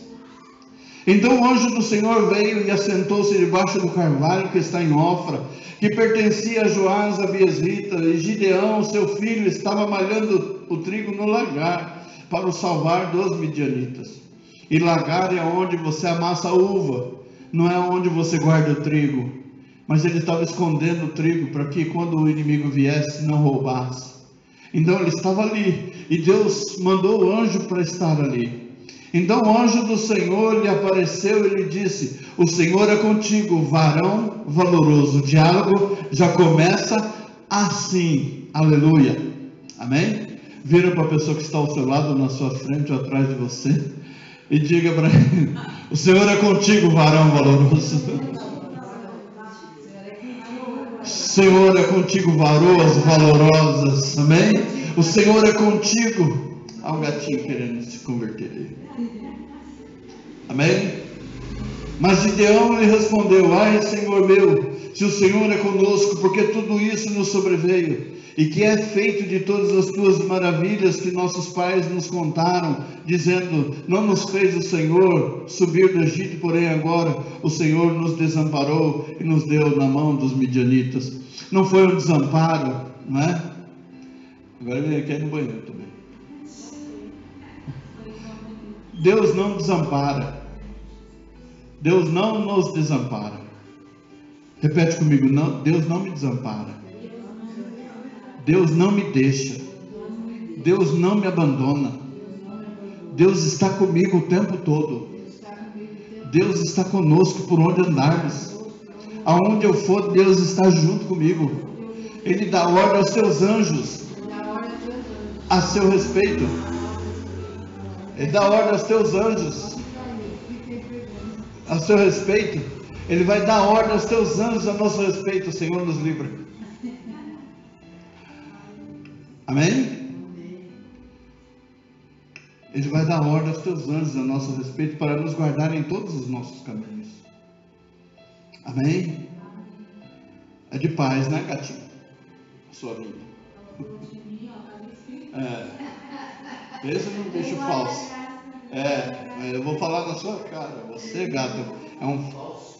Então o anjo do Senhor veio e assentou-se debaixo do carvalho que está em Ofra, que pertencia a Joás Abiesrita, e Gideão, seu filho, estava malhando o trigo no lagar, para o salvar dos midianitas. E lagar é onde você amassa a uva, não é onde você guarda o trigo. Mas ele estava escondendo o trigo, para que quando o inimigo viesse, não roubasse. Então ele estava ali, e Deus mandou o anjo para estar ali. Então o anjo do Senhor lhe apareceu e lhe disse: o Senhor é contigo, varão valoroso. O diálogo já começa assim, aleluia, amém? Vira para a pessoa que está ao seu lado, na sua frente ou atrás de você, e diga para ele: o Senhor é contigo, varão valoroso. Senhor é contigo, varoas valorosas, amém? O Senhor é contigo. Há um gatinho querendo se converter aí, amém? Mas Gideão lhe respondeu: ai, Senhor meu, se o Senhor é conosco, porque tudo isso nos sobreveio, e que é feito de todas as tuas maravilhas que nossos pais nos contaram, dizendo: não nos fez o Senhor subir do Egito, porém agora o Senhor nos desamparou e nos deu na mão dos midianitas. Não foi um desamparo, não é? Agora ele quer ir no banheiro também. Deus não desampara. Deus não nos desampara. Repete comigo: não, Deus não me desampara. Deus não me deixa. Deus não me abandona. Deus está comigo o tempo todo. Deus está conosco por onde andarmos. Aonde eu for, Deus está junto comigo. Ele dá ordem aos seus anjos a seu respeito. Ele dá ordem aos teus anjos a seu respeito. Ele vai dar ordem aos teus anjos a nosso respeito. O Senhor nos livra. Amém? Ele vai dar ordem aos teus anjos a nosso respeito, para nos guardar em todos os nossos caminhos. Amém? É de paz, né, gatinho? A sua vida. Esse é um bicho falso. Eu vou falar na sua cara. Você, gato, é um falso.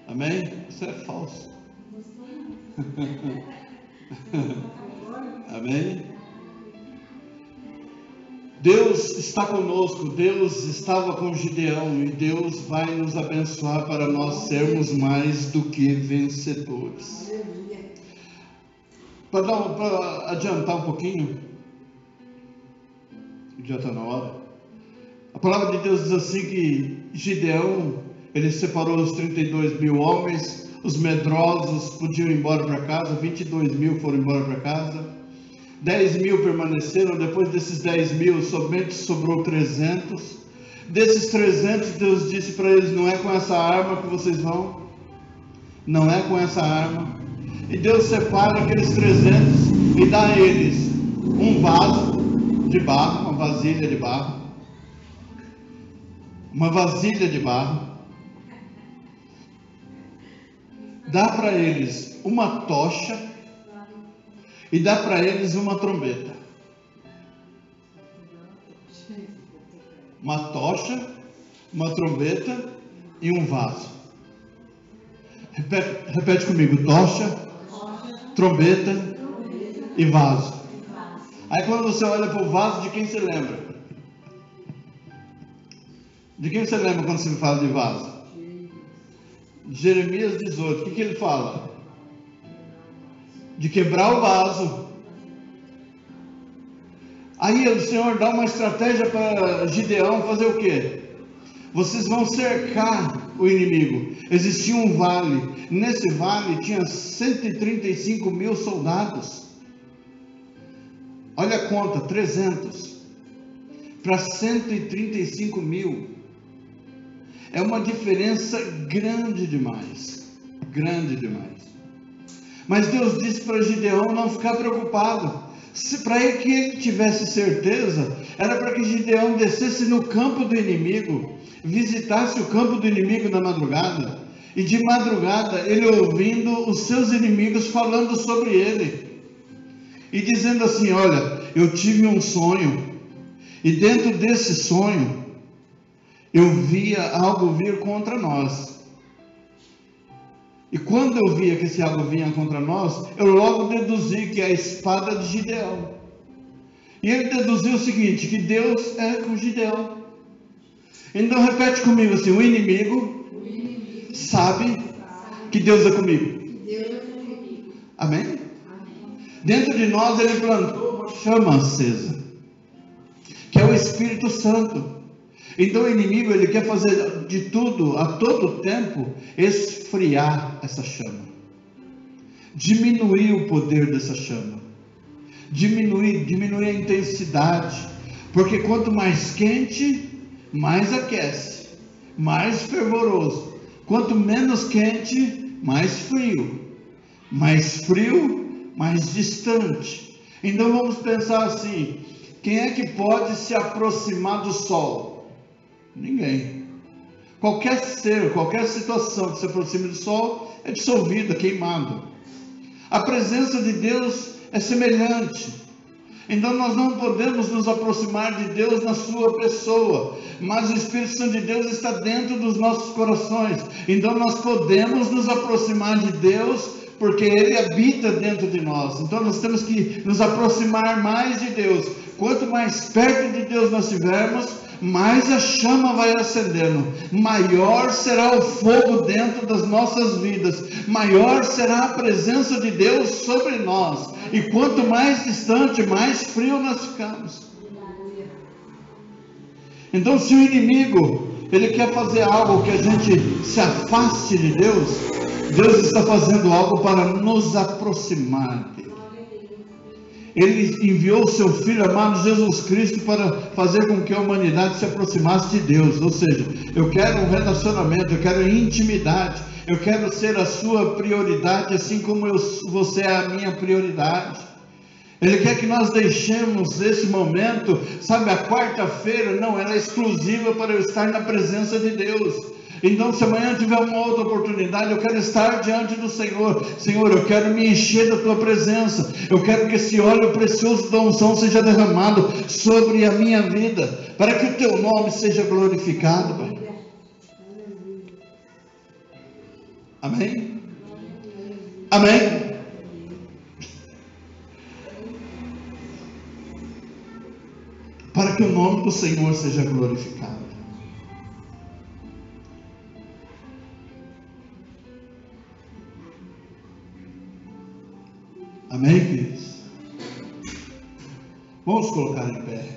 Amém? Você é falso. Amém? Deus está conosco. Deus estava com Gideão, e Deus vai nos abençoar para nós sermos mais do que vencedores. Para adiantar um pouquinho, já está na hora. A palavra de Deus diz assim que Gideão, ele separou os 32 mil homens. Os medrosos podiam ir embora para casa. 22 mil foram embora para casa. 10 mil permaneceram. Depois desses 10 mil, somente sobrou 300. Desses 300, Deus disse para eles: não é com essa arma que vocês vão. Não é com essa arma. E Deus separa aqueles 300 e dá a eles um vaso de barro, uma vasilha de barro, dá para eles uma tocha e dá para eles uma trombeta. Uma tocha, uma trombeta e um vaso. Repete comigo: tocha, trombeta e vaso. Aí quando você olha para o vaso, de quem você lembra? De quem você lembra quando você fala de vaso? Jeremias 18, o que ele fala? De quebrar o vaso. Aí o Senhor dá uma estratégia para Gideão fazer o quê? Vocês vão cercar o inimigo. Existia um vale. Nesse vale tinha 135 mil soldados. Olha a conta, 300 para 135 mil. É uma diferença grande demais. Grande demais. Mas Deus disse para Gideão não ficar preocupado. Para que ele tivesse certeza, era para que Gideão descesse no campo do inimigo, visitasse o campo do inimigo na madrugada, e de madrugada ele ouvindo os seus inimigos falando sobre ele, e dizendo assim: olha, eu tive um sonho, e dentro desse sonho, eu via algo vir contra nós. E quando eu via que esse algo vinha contra nós, eu logo deduzi que é a espada de Gideão. E ele deduziu o seguinte, que Deus é com Gideão. Então repete comigo assim: o inimigo sabe que Deus é comigo. Amém? Dentro de nós ele plantou uma chama acesa, que é o Espírito Santo. Então o inimigo, ele quer fazer de tudo, a todo tempo, esfriar essa chama, diminuir o poder dessa chama, diminuir a intensidade, porque quanto mais quente, mais aquece, mais fervoroso. Quanto menos quente, mais frio, mais distante. Então vamos pensar assim: quem é que pode se aproximar do sol? Ninguém. Qualquer ser, qualquer situação que se aproxime do sol é dissolvida, queimado. A presença de Deus é semelhante. Então nós não podemos nos aproximar de Deus na sua pessoa, mas o Espírito Santo de Deus está dentro dos nossos corações. Então nós podemos nos aproximar de Deus porque Ele habita dentro de nós. Então nós temos que nos aproximar mais de Deus. Quanto mais perto de Deus nós estivermos, mais a chama vai acendendo, maior será o fogo dentro das nossas vidas, maior será a presença de Deus sobre nós, e quanto mais distante, mais frio nós ficamos. Então se o inimigo, ele quer fazer algo que a gente se afaste de Deus, Deus está fazendo algo para nos aproximar dele. Ele enviou o seu Filho amado Jesus Cristo para fazer com que a humanidade se aproximasse de Deus. Ou seja, eu quero um relacionamento, eu quero intimidade, eu quero ser a sua prioridade, assim como você é a minha prioridade. Ele quer que nós deixemos esse momento, sabe, a quarta-feira, não, ela é exclusiva para eu estar na presença de Deus. Então se amanhã tiver uma outra oportunidade, eu quero estar diante do Senhor. Senhor, eu quero me encher da tua presença, eu quero que esse óleo precioso da unção seja derramado sobre a minha vida, para que o teu nome seja glorificado, Pai. Amém? Amém? Para que o nome do Senhor seja glorificado. Amém, queridos? Vamos colocar em pé.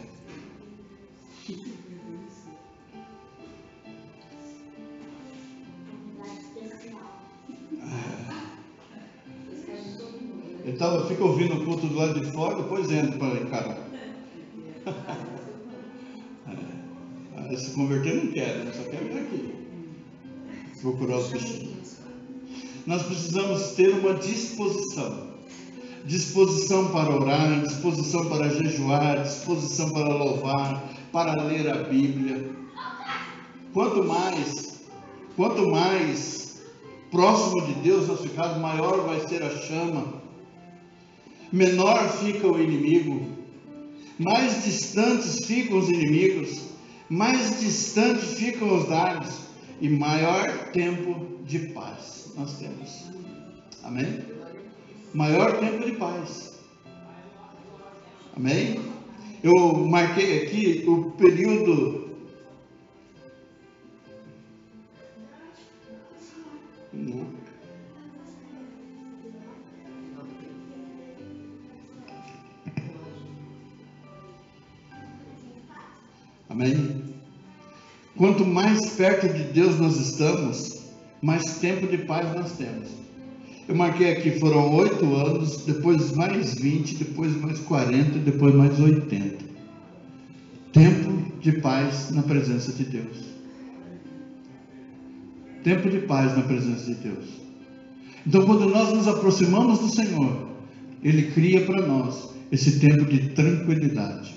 Fica ouvindo o culto do lado de fora, depois entra para encarar. Se converter não quer, só quer vir aqui procurar os bichinhos. Nós precisamos ter uma disposição disposição para orar, disposição para jejuar, disposição para louvar, para ler a Bíblia. Quanto mais próximo de Deus nós ficarmos, maior vai ser a chama, menor fica o inimigo, mais distantes ficam os inimigos, mais distantes ficam os dardos, e maior tempo de paz nós temos. Amém? Maior tempo de paz. Amém? Eu marquei aqui o período. Não. Amém? Quanto mais perto de Deus nós estamos, mais tempo de paz nós temos. Eu marquei aqui, foram 8 anos, depois mais 20, depois mais 40, depois mais 80. Tempo de paz na presença de Deus. Tempo de paz na presença de Deus. Então, quando nós nos aproximamos do Senhor, Ele cria para nós esse tempo de tranquilidade,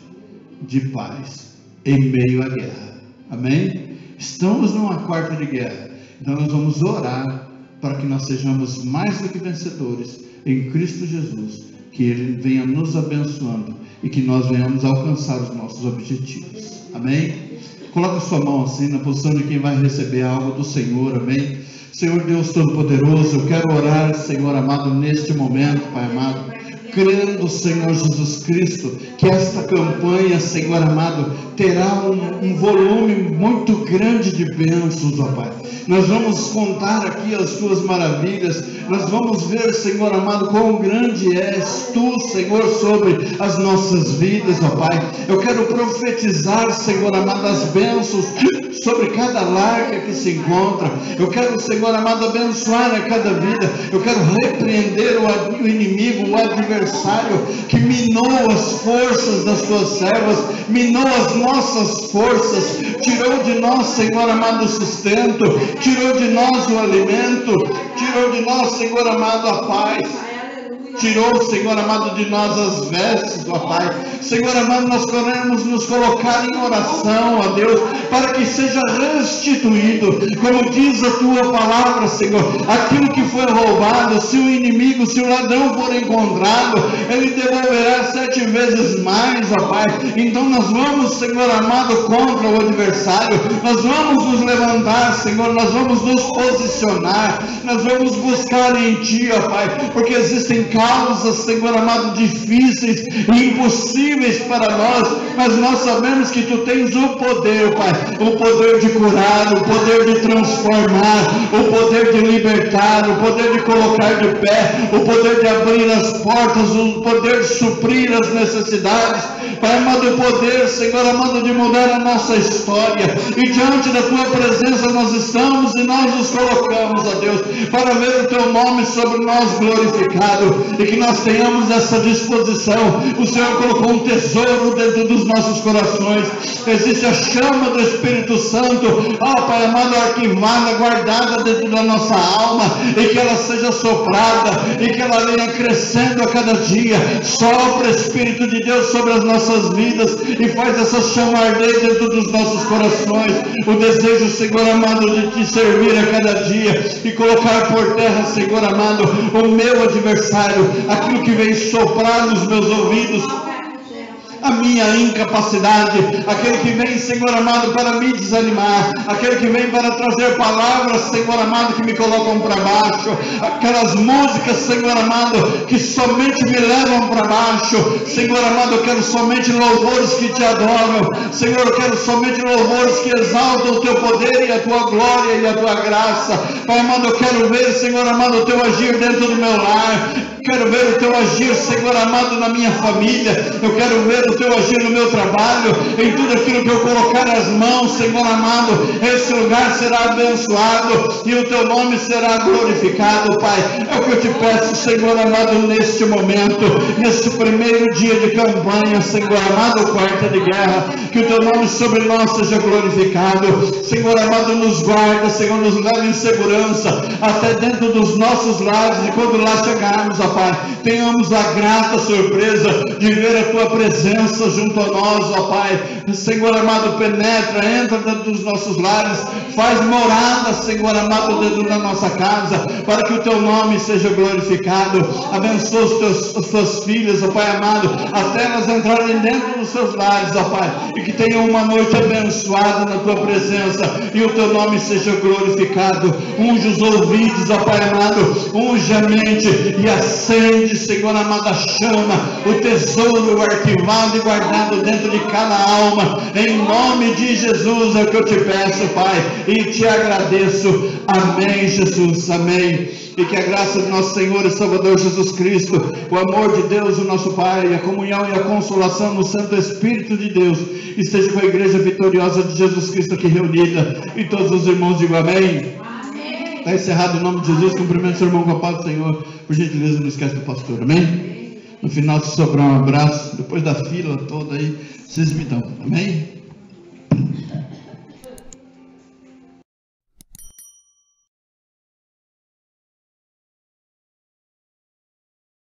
de paz, em meio à guerra. Amém? Estamos numa quarta de guerra, então nós vamos orar para que nós sejamos mais do que vencedores em Cristo Jesus, que Ele venha nos abençoando e que nós venhamos alcançar os nossos objetivos. Amém? Coloca sua mão assim, na posição de quem vai receber algo do Senhor. Amém? Senhor Deus Todo-Poderoso, eu quero orar, Senhor amado, neste momento, Pai amado, crendo, Senhor Jesus Cristo, que esta campanha, Senhor amado, terá um volume muito grande de bênçãos, ó Pai. Nós vamos contar aqui as Tuas maravilhas, nós vamos ver, Senhor amado, quão grande és Tu, Senhor, sobre as nossas vidas, ó Pai. Eu quero profetizar, Senhor amado, as bênçãos sobre cada lar que aqui se encontra. Eu quero, Senhor amado, abençoar a cada vida. Eu quero repreender o inimigo, o adversário que minou as forças das Tuas servas, minou as nossas forças, tirou de nós, Senhor amado, o sustento, tirou de nós o alimento, tirou de nós, Senhor amado, a paz. Tirou, Senhor amado, de nós as vestes, ó Pai. Senhor amado, nós queremos nos colocar em oração, ó Deus, para que seja restituído, como diz a Tua palavra, Senhor, aquilo que foi roubado, se o inimigo, se o ladrão for encontrado, ele devolverá 7 vezes mais, ó Pai. Então nós vamos, Senhor amado, contra o adversário, nós vamos nos levantar, Senhor, nós vamos nos posicionar, nós vamos buscar em Ti, ó Pai, porque existem causas, Senhor amado, difíceis e impossíveis para nós, mas nós sabemos que Tu tens o poder, Pai, o poder de curar, o poder de transformar, o poder de libertar, o poder de colocar de pé, o poder de abrir as portas, o poder de suprir as necessidades, Pai amado, o poder, Senhor amado, de mudar a nossa história. E diante da Tua presença nós estamos e nós nos colocamos, ó Deus, para ver o Teu nome sobre nós glorificado, e que nós tenhamos essa disposição. O Senhor colocou um tesouro dentro dos nossos corações, existe a chama do Espírito Santo, ó Pai amado, arquivada, guardada dentro da nossa alma, e que ela seja soprada, e que ela venha crescendo a cada dia. Sopra, Espírito de Deus, sobre as nossas vidas, e faz essa chama arder dentro dos nossos corações, o desejo, Senhor amado, de Te servir a cada dia, e colocar por terra, Senhor amado, o meu adversário, aquilo que vem soprar nos meus ouvidos, a minha incapacidade, aquele que vem, Senhor amado, para me desanimar, aquele que vem para trazer palavras, Senhor amado, que me colocam para baixo, aquelas músicas, Senhor amado, que somente me levam para baixo. Senhor amado, eu quero somente louvores que Te adoram, Senhor, eu quero somente louvores que exaltam o Teu poder e a Tua glória e a Tua graça. Pai amado, eu quero ver, Senhor amado, o Teu agir dentro do meu lar, quero ver o Teu agir, Senhor amado, na minha família, eu quero ver o Teu agir no meu trabalho, em tudo aquilo que eu colocar as mãos, Senhor amado, esse lugar será abençoado e o Teu nome será glorificado, Pai. É o que eu Te peço, Senhor amado, neste momento, neste primeiro dia de campanha, Senhor amado, quarta de guerra, que o Teu nome sobre nós seja glorificado. Senhor amado, nos guarda, Senhor, nos leva em segurança até dentro dos nossos lares, e quando lá chegarmos, ó Pai, tenhamos a grata surpresa de ver a Tua presença junto a nós, ó Pai. Senhor amado, penetra, entra dentro dos nossos lares, faz morada, Senhor amado, dentro da nossa casa, para que o Teu nome seja glorificado. Abençoa as Tuas filhas, ó Pai amado, até elas entrarem dentro dos seus lares, ó Pai, e que tenham uma noite abençoada na Tua presença, e o Teu nome seja glorificado. Unge os ouvidos, ó Pai amado, unge a mente e acende, Senhor amado, a chama, o tesouro arquivado e guardado dentro de cada alma, em nome de Jesus é o que eu te peço, Pai, e te agradeço. Amém, Jesus, amém. E que a graça do nosso Senhor e Salvador Jesus Cristo, o amor de Deus, o nosso Pai, a comunhão e a consolação no Santo Espírito de Deus, esteja com a igreja vitoriosa de Jesus Cristo aqui reunida, e todos os irmãos digam amém. Está encerrado em nome de Jesus. Cumprimento o seu irmão com a paz do Senhor. Por gentileza, não esquece do pastor, amém? No final, se sobrar um abraço, depois da fila toda aí, vocês me dão, amém?